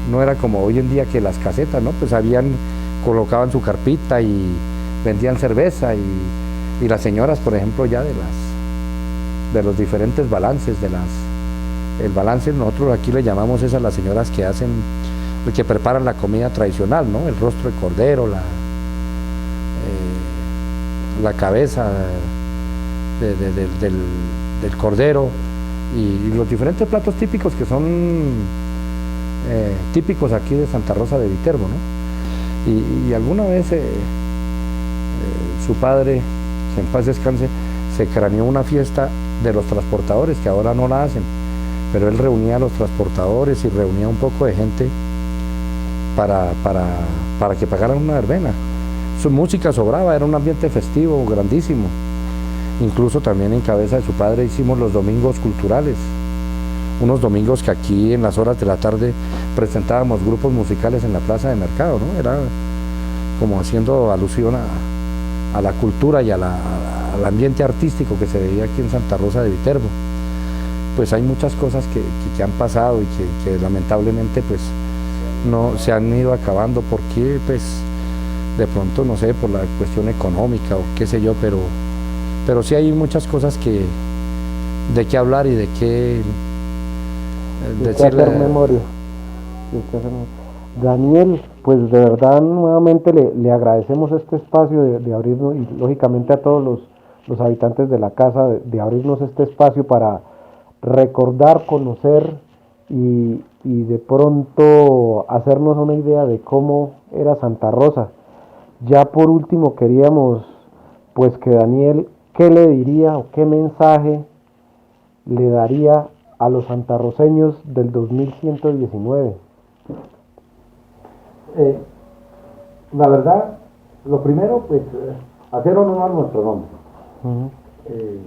no era como hoy en día, que las casetas, ¿no? Pues colocaban su carpita y vendían cerveza, y las señoras, por ejemplo, ya de los diferentes balances, el balance, nosotros aquí le llamamos esas las señoras que preparan la comida tradicional, ¿no? El rostro de cordero, la cabeza del cordero, y los diferentes platos típicos que son típicos aquí de Santa Rosa de Viterbo, ¿no? Y alguna vez su padre, que en paz descanse, se craneó una fiesta de los transportadores, que ahora no la hacen, pero él reunía a los transportadores y reunía un poco de gente para que pagaran una verbena. Su música sobraba, era un ambiente festivo grandísimo. Incluso también en cabeza de su padre hicimos los domingos culturales, unos domingos que aquí en las horas de la tarde presentábamos grupos musicales en la plaza de mercado, ¿no? Era como haciendo alusión a la cultura y al ambiente artístico que se veía aquí en Santa Rosa de Viterbo. Pues hay muchas cosas que han pasado y que lamentablemente pues no se han ido acabando, porque pues de pronto, no sé, por la cuestión económica o qué sé yo, pero sí hay muchas cosas de qué hablar y de qué decirle. Hacer memoria. Daniel, pues de verdad nuevamente le agradecemos este espacio de abrirnos y lógicamente a todos los habitantes de la casa de abrirnos este espacio para recordar, conocer y de pronto hacernos una idea de cómo era Santa Rosa. Ya por último queríamos pues que Daniel, ¿qué le diría o qué mensaje le daría a los santarroceños del 2119? Eh, la verdad, lo primero, pues, hacer honor a nuestro nombre, eh,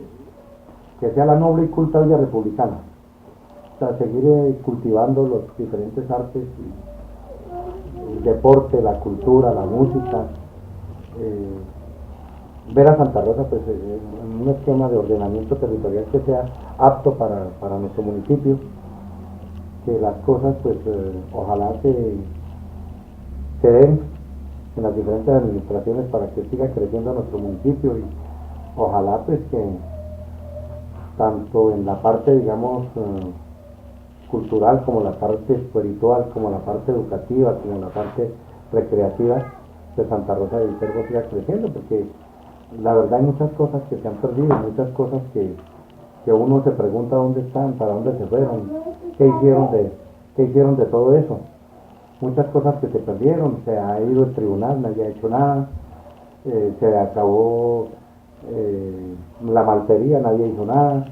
que sea la noble y culta Villa Republicana, o sea, seguir cultivando los diferentes artes, el deporte, la cultura, la música, ver a Santa Rosa pues, en un esquema de ordenamiento territorial que sea apto para nuestro municipio, que las cosas pues ojalá se den en las diferentes administraciones para que siga creciendo nuestro municipio y ojalá pues que tanto en la parte digamos cultural como la parte espiritual, como la parte educativa, como la parte recreativa de Santa Rosa de Viterbo siga creciendo, porque la verdad hay muchas cosas que se han perdido, muchas cosas que uno se pregunta dónde están, para dónde se fueron, qué hicieron de todo eso. Muchas cosas que se perdieron, se ha ido el tribunal, nadie ha hecho nada, se acabó la maltería, nadie hizo nada,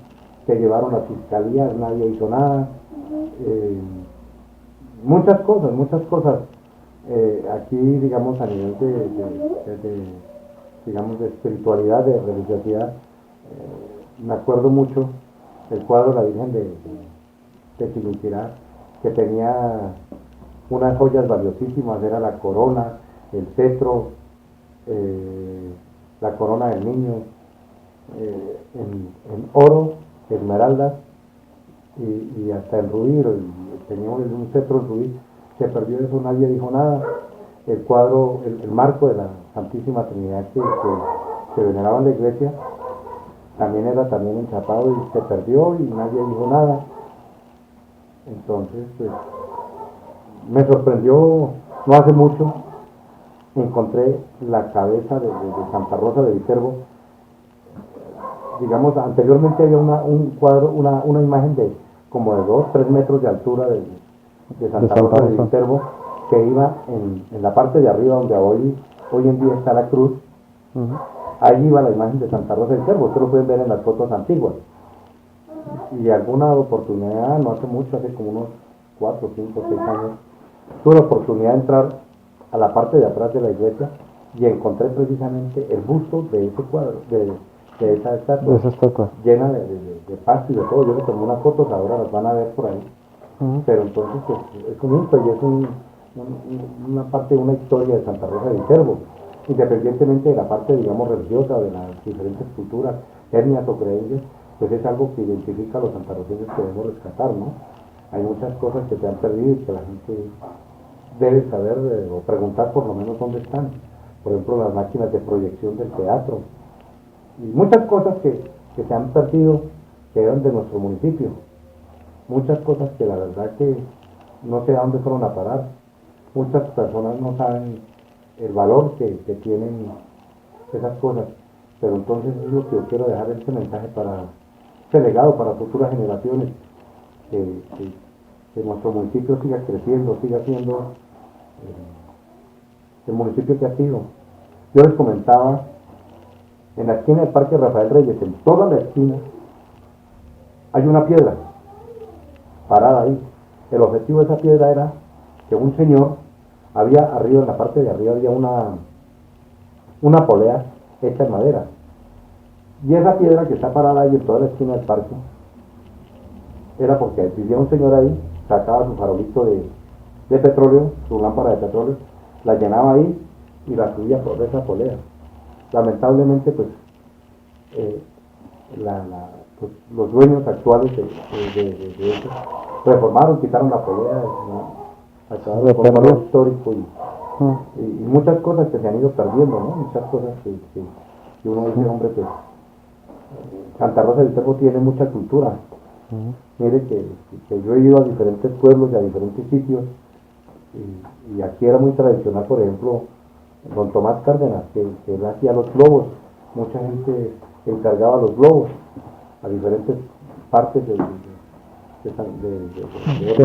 se llevaron las fiscalías, nadie hizo nada, muchas cosas, aquí digamos a nivel digamos de espiritualidad, de religiosidad, me acuerdo mucho el cuadro de la Virgen de Chiquinquirá, que tenía unas joyas valiosísimas, era la corona, el cetro, la corona del niño, en oro, esmeraldas y hasta el rubí, tenía un cetro rubí, se perdió eso, nadie dijo nada. El cuadro, el marco de la Santísima Trinidad que veneraba en la iglesia, también era también enchapado y se perdió y nadie dijo nada. Entonces, pues, me sorprendió, no hace mucho, encontré la cabeza de Santa Rosa de Viterbo. Digamos, anteriormente había un cuadro, una imagen de como de 2-3 metros de altura de Santa Rosa de Viterbo, que iba en la parte de arriba donde hoy en día está la cruz. Ahí iba la imagen de Santa Rosa de Viterbo, ustedes lo pueden ver en las fotos antiguas. Y alguna oportunidad, no hace mucho, hace como unos 4, 5, 6 años, tuve la oportunidad de entrar a la parte de atrás de la iglesia y encontré precisamente el busto de ese cuadro, de esa estatua, llena de pasto y de todo. Yo le tomé unas fotos, ahora las van a ver por ahí. Pero entonces pues, es un hito y es una parte de una historia de Santa Rosa de Viterbo, independientemente de la parte, digamos, religiosa, de las diferentes culturas, etnias o creencias, pues es algo que identifica a los santarroceños que debemos rescatar, ¿no? Hay muchas cosas que se han perdido y que la gente debe saber o preguntar por lo menos dónde están. Por ejemplo, las máquinas de proyección del teatro y muchas cosas que se han perdido, que eran de nuestro municipio. Muchas cosas que la verdad que no sé a dónde fueron a parar. Muchas personas no saben el valor que tienen esas cosas. Pero entonces es lo que yo quiero dejar este mensaje para este legado para futuras generaciones, que nuestro municipio siga creciendo, siga siendo el municipio que ha sido. Yo les comentaba, en la esquina del Parque Rafael Reyes, en toda la esquina, hay una piedra parada ahí. El objetivo de esa piedra era que un señor, había arriba, en la parte de arriba, había una polea hecha en madera. Y esa piedra que está parada ahí en toda la esquina del parque, era porque vivía un señor ahí, sacaba su farolito de petróleo, su lámpara de petróleo, la llenaba ahí y la subía por esa polea. Lamentablemente, pues, pues los dueños actuales de eso reformaron, quitaron la polea, acabaron con el valor histórico y muchas cosas que se han ido perdiendo, ¿no? Muchas cosas que uno dice, hombre, pues Santa Rosa de Viterbo tiene mucha cultura. Mire que yo he ido a diferentes pueblos y a diferentes sitios Y aquí era muy tradicional, por ejemplo, don Tomás Cárdenas, que él hacía los globos. Mucha gente encargaba los globos a diferentes partes de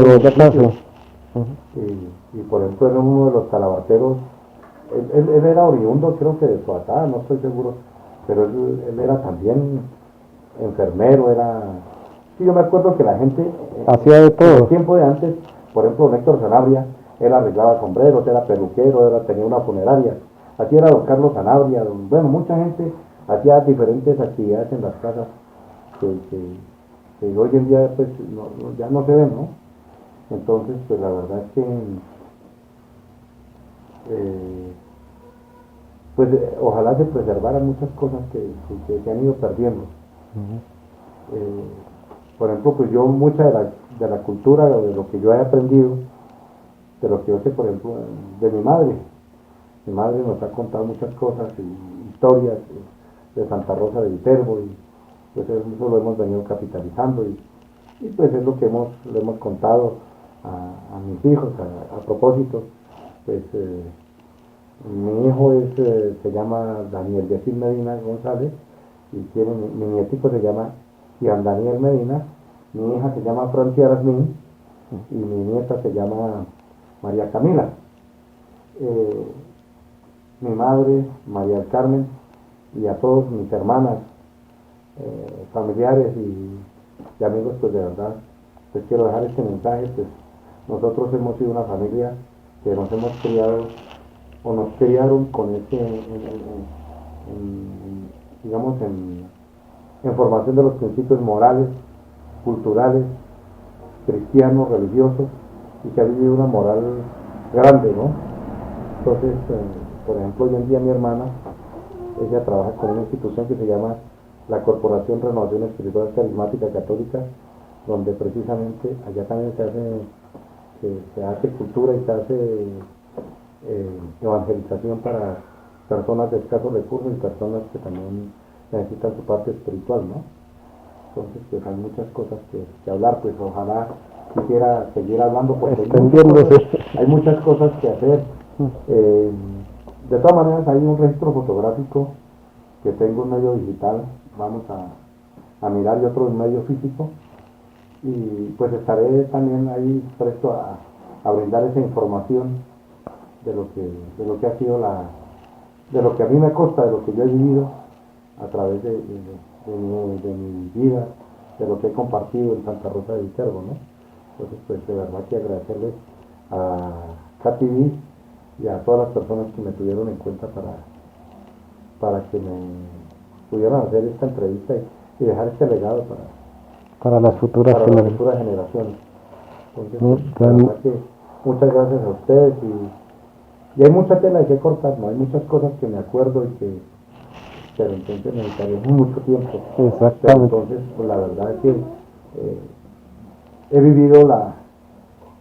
Boyacá. y por ejemplo era uno de los talabarteros. Él era oriundo, creo que de Soatá, no estoy seguro, pero él era también enfermero, era... Sí, yo me acuerdo que la gente... Hacía de todo. En el tiempo de antes, por ejemplo, Héctor Sanabria, él arreglaba sombreros, era peluquero, tenía una funeraria. Aquí era don Carlos Sanabria, bueno, mucha gente hacía diferentes actividades en las casas que hoy en día pues ya no se ven, ¿no? Entonces, pues la verdad es que ojalá se preservaran muchas cosas que se han ido perdiendo. Por ejemplo, pues yo mucha de la cultura, de lo que yo he aprendido, de lo que yo sé, por ejemplo, de mi madre. Mi madre nos ha contado muchas cosas y historias de Santa Rosa de Viterbo, y pues eso lo hemos venido capitalizando y pues es lo que le hemos contado a mis hijos. A propósito, pues mi hijo se llama Daniel Yacir Medina González, y mi nietico se llama Ian Daniel Medina, mi hija se llama Francia Arasmín y mi nieta se llama María Camila. Mi madre, María del Carmen, y a todos mis hermanas, familiares y amigos, pues de verdad les quiero dejar este mensaje. Pues nosotros hemos sido una familia que nos hemos criado o nos criaron con digamos en formación de los principios morales, culturales, cristianos, religiosos, y que ha vivido una moral grande, ¿no? Entonces, por ejemplo, hoy en día mi hermana, ella trabaja con una institución que se llama la Corporación Renovación Espiritual Carismática Católica, donde precisamente allá también se hace cultura y se hace evangelización para personas de escasos recursos y personas que también necesitan su parte espiritual, ¿no? Entonces, pues hay muchas cosas que hablar, pues ojalá quisiera seguir hablando porque hay muchas cosas que hacer. De todas maneras, hay un registro fotográfico que tengo en medio digital, vamos a mirar, y otro en medio físico, y pues estaré también ahí presto a brindar esa información de lo que ha sido de lo que a mí me consta, de lo que yo he vivido a través de mi vida, de lo que he compartido en Santa Rosa de Viterbo, ¿no? Entonces, pues de verdad que agradecerles a KTV y a todas las personas que me tuvieron en cuenta para que me pudieran hacer esta entrevista y dejar este legado para las futuras generaciones. Entonces, pues, la verdad que muchas gracias a ustedes, y hay mucha tela que cortar, ¿no? Hay muchas cosas que me acuerdo pero entonces necesitaría mucho tiempo. Exactamente. Pero entonces, pues la verdad es que he vivido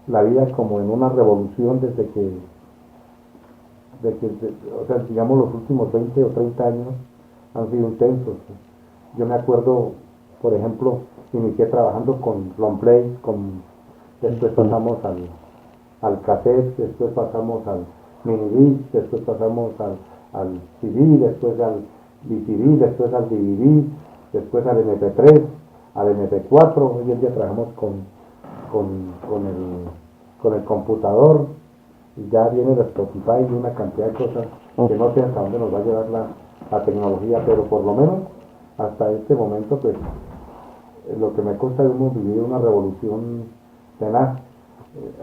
la vida como en una revolución desde que o sea, digamos, los últimos 20 o 30 años han sido intensos. Yo me acuerdo, por ejemplo, inicié trabajando con long play, después pasamos al cassette, después pasamos al mini disc, después pasamos al CD, después al VCD, después al DVD, después al MP3, al MP4. Hoy en día trabajamos con el computador, y ya viene el Spotify y una cantidad de cosas que no sé hasta dónde nos va a llevar la tecnología, pero por lo menos hasta este momento, pues lo que me consta, hemos vivido una revolución tenaz.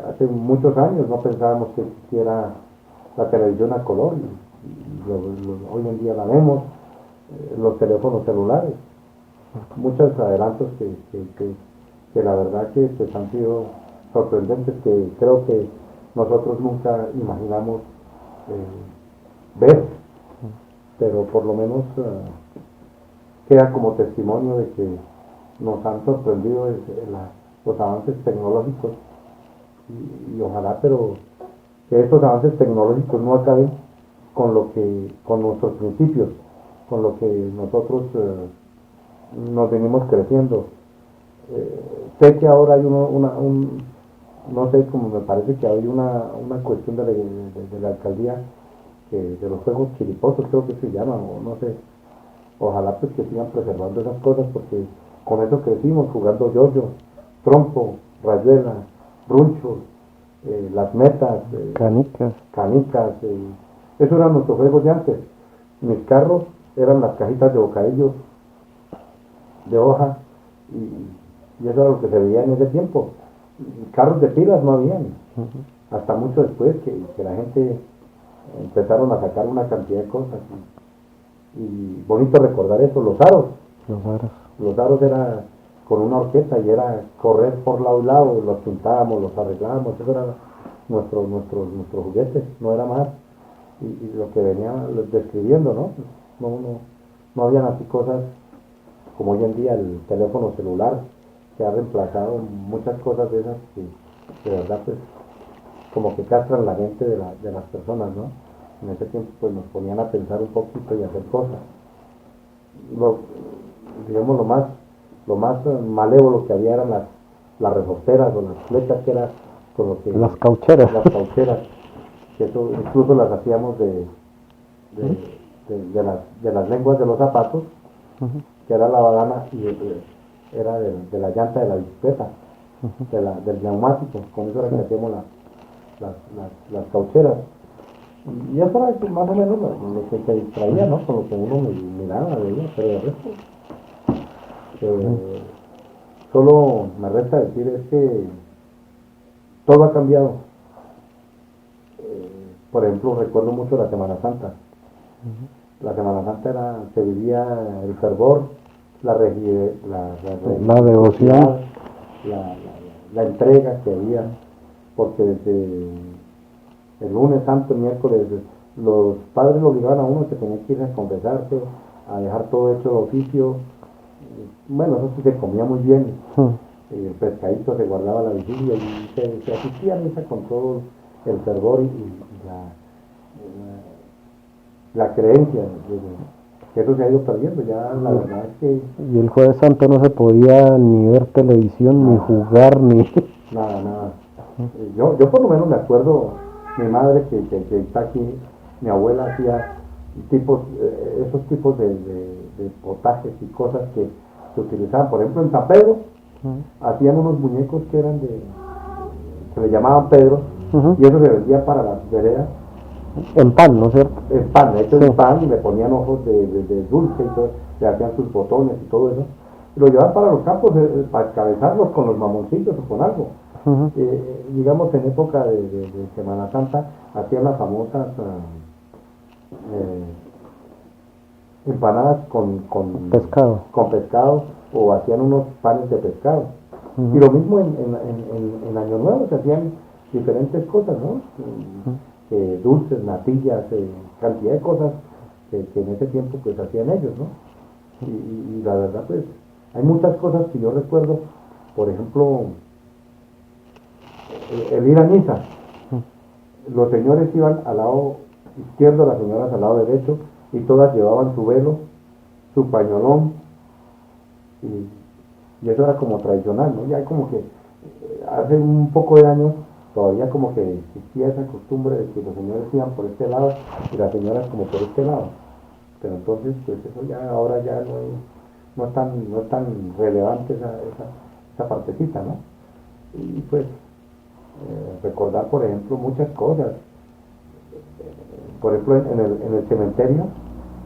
Hace muchos años no pensábamos que existiera la televisión a color, y hoy en día la vemos, los teléfonos celulares, muchos adelantos que la verdad que pues han sido sorprendentes, que creo que nosotros nunca imaginamos ver, pero por lo menos queda como testimonio de que nos han sorprendido los avances tecnológicos, y ojalá, pero que estos avances tecnológicos no acaben con nuestros principios, con lo que nosotros nos venimos creciendo. Sé que ahora hay no sé, como me parece que hay una cuestión de la alcaldía, de los juegos chiriposos, creo que se llaman, o no sé. Ojalá pues que sigan preservando esas cosas, porque con eso crecimos jugando yoyo, trompo, rayuela, runcho, las metas, Canicas. canicas, eso eran nuestros juegos de antes. Mis carros eran las cajitas de bocadillos de hoja, y eso era lo que se veía en ese tiempo. Carros de pilas no habían, hasta mucho después que la gente empezaron a sacar una cantidad de cosas. Y bonito recordar eso, los aros. Los aros. Los aros era con una orquesta y era correr por lado y lado, los pintábamos, los arreglábamos, eso era nuestros juguetes, no era más. Y lo que venía describiendo, ¿no? No habían así cosas como hoy en día el teléfono celular, que ha reemplazado muchas cosas de esas que de verdad pues como que castran la mente de las personas, ¿no? En ese tiempo pues nos ponían a pensar un poquito y a hacer cosas. Digamos lo más malévolo que había eran las resorteras o las flechas, que era con lo que Las caucheras. las caucheras, que eso incluso las hacíamos de las lenguas de los zapatos, que era la badana, y era de la llanta de la bicicleta, del neumático. Con eso era que hacíamos las caucheras. Y eso era más o menos lo que se distraía, ¿no? Con lo que uno miraba, veía, pero de resto, solo me resta decir es que todo ha cambiado. Por ejemplo, recuerdo mucho la Semana Santa. La Semana Santa se vivía el fervor, la devoción, la entrega que había, porque desde el lunes santo, el miércoles, los padres lo obligaban a uno que tenía que ir a confesarse, a dejar todo hecho de oficio. Bueno, eso sí se comía muy bien, el pescadito se guardaba a la vigilia y se asistía a misa con todo el fervor y la creencia que eso se ha ido perdiendo. Ya la verdad es que y el Jueves Santo no se podía ni ver televisión, ni jugar, ni... nada. Yo por lo menos me acuerdo, mi madre que está aquí, mi abuela hacía esos tipos de potajes y cosas que se utilizaban. Por ejemplo, en San Pedro hacían unos muñecos que eran se le llamaban Pedro, y eso se vendía para las veredas. En pan, ¿no es cierto? En pan, hechos en pan, y le ponían ojos de dulce y todo, le hacían sus botones y todo eso. Y lo llevaban para los campos para escabezarlos con los mamoncillos o con algo. Digamos, en época de Semana Santa hacían las famosas empanadas con pescado, o hacían unos panes de pescado. Y lo mismo en Año Nuevo se hacían diferentes cosas, ¿no? Dulces, natillas, cantidad de cosas que en ese tiempo pues hacían ellos, ¿no? Y la verdad pues hay muchas cosas que yo recuerdo, por ejemplo, el ir a misa. Los señores iban al lado izquierdo, las señoras al lado derecho, y todas llevaban su velo, su pañolón, y eso era como tradicional, ¿no? Ya como que hace un poco de años todavía como que existía esa costumbre de que los señores iban por este lado y las señoras como por este lado. Pero entonces pues eso ya ahora ya no es tan relevante esa partecita, ¿no? Y pues recordar, por ejemplo, muchas cosas. Por ejemplo, en el cementerio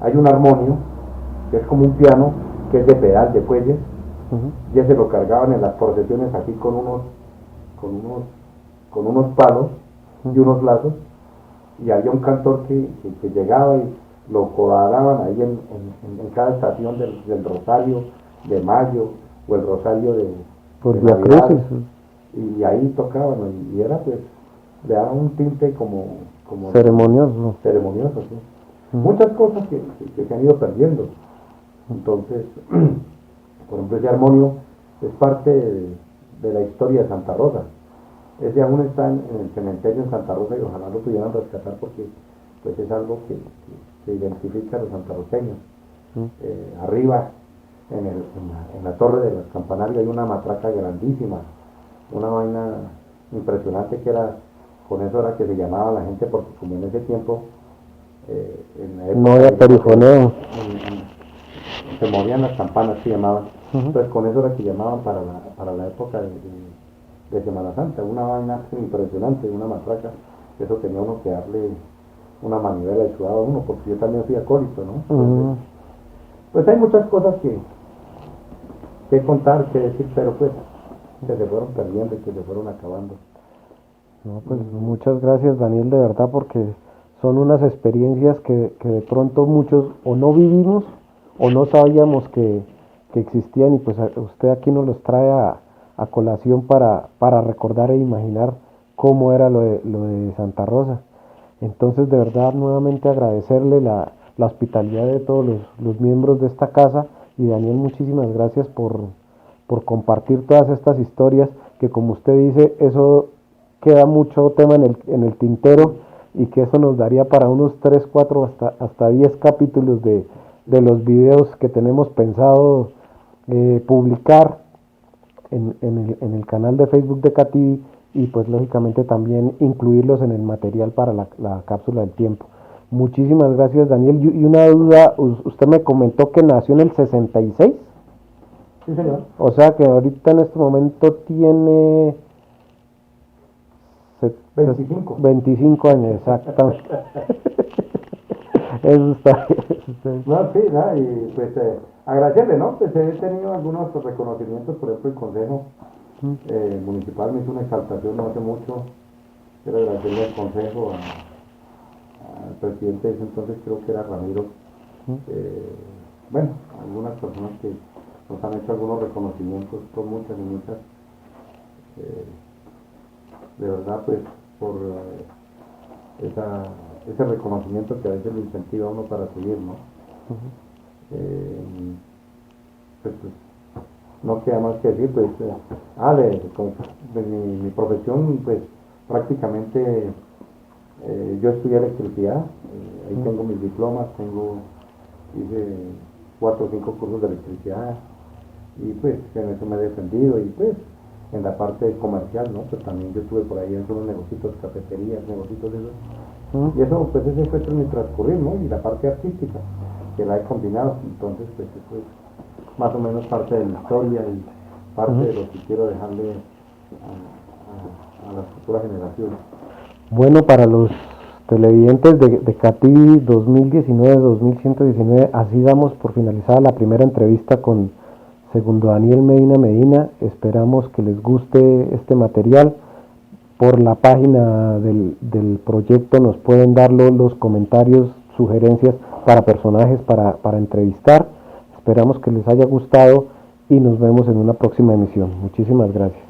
hay un armonio que es como un piano, que es de pedal, de fuelles, y ese lo cargaban en las procesiones aquí con unos palos y unos lazos, y había un cantor que llegaba y lo cuadraban ahí en cada estación del Rosario de Mayo o el Rosario de Navidad, y ahí tocaban, y era pues, le daba un tinte como ceremonioso, sí. Muchas cosas que se han ido perdiendo. Entonces, por ejemplo, ese armonio es parte de la historia de Santa Rosa. Ese aún está en el cementerio en Santa Rosa, y ojalá lo pudieran rescatar, porque pues es algo que identifica a los santarroceños. Arriba, en la torre de los campanarios, hay una matraca grandísima, una vaina impresionante que era, con eso era que se llamaba la gente, porque como en ese tiempo, en la época, No había perifoneo. se movían las campanas, se llamaban. Ujú. Entonces con eso era que llamaban para la época de Semana Santa, una vaina impresionante, una matraca, eso tenía uno que darle una manivela y sudaba uno, porque yo también fui acólito, ¿no? Entonces, pues hay muchas cosas que contar, que decir, pero pues que se fueron perdiendo y que se fueron acabando. No, pues muchas gracias, Daniel, de verdad, porque son unas experiencias que de pronto muchos o no vivimos o no sabíamos que existían, y pues usted aquí nos los trae a colación para recordar e imaginar cómo era lo de Santa Rosa. Entonces, de verdad, nuevamente agradecerle la hospitalidad de todos los miembros de esta casa, y Daniel, muchísimas gracias por compartir todas estas historias, que como usted dice, eso queda mucho tema en el tintero, y que eso nos daría para unos 3, 4, hasta 10 capítulos de los videos que tenemos pensado publicar en el canal de Facebook de Cativi, y pues lógicamente también incluirlos en el material para la cápsula del tiempo. Muchísimas gracias, Daniel. Y una duda, usted me comentó que nació en el 66. Sí, señor. O sea que ahorita en este momento tiene 25. 25 años, exactamente. Eso está bien. No, sí, nada, y pues agradecerle, ¿no? Pues he tenido algunos reconocimientos, por ejemplo, el Consejo Municipal me hizo una exaltación no hace mucho. Quiero agradecerle al Consejo, al presidente de ese entonces, creo que era Ramiro. Bueno, algunas personas que nos han hecho algunos reconocimientos, son muchas y muchas. De verdad, pues, por ese reconocimiento que a veces lo incentiva a uno para seguir, ¿no? Pues, no queda más que decir, pues, de mi profesión, pues, prácticamente yo estudié electricidad, ahí tengo mis diplomas, hice 4 o 5 cursos de electricidad, y pues en eso me he defendido, y pues en la parte comercial, ¿no? Pues también yo estuve por ahí en algunos negocios, cafeterías, negocios de esos. Y eso, pues ese fue mi transcurrir, ¿no? Y la parte artística, que la he combinado. Entonces, pues eso es más o menos parte de mi historia y parte de lo que quiero dejarle a las futuras generaciones. Bueno, para los televidentes de Cativi 2019-2119, así damos por finalizada la primera entrevista con Segundo Daniel Medina. Esperamos que les guste este material. Por la página del proyecto nos pueden dar los comentarios, sugerencias para personajes para entrevistar. Esperamos que les haya gustado y nos vemos en una próxima emisión. Muchísimas gracias.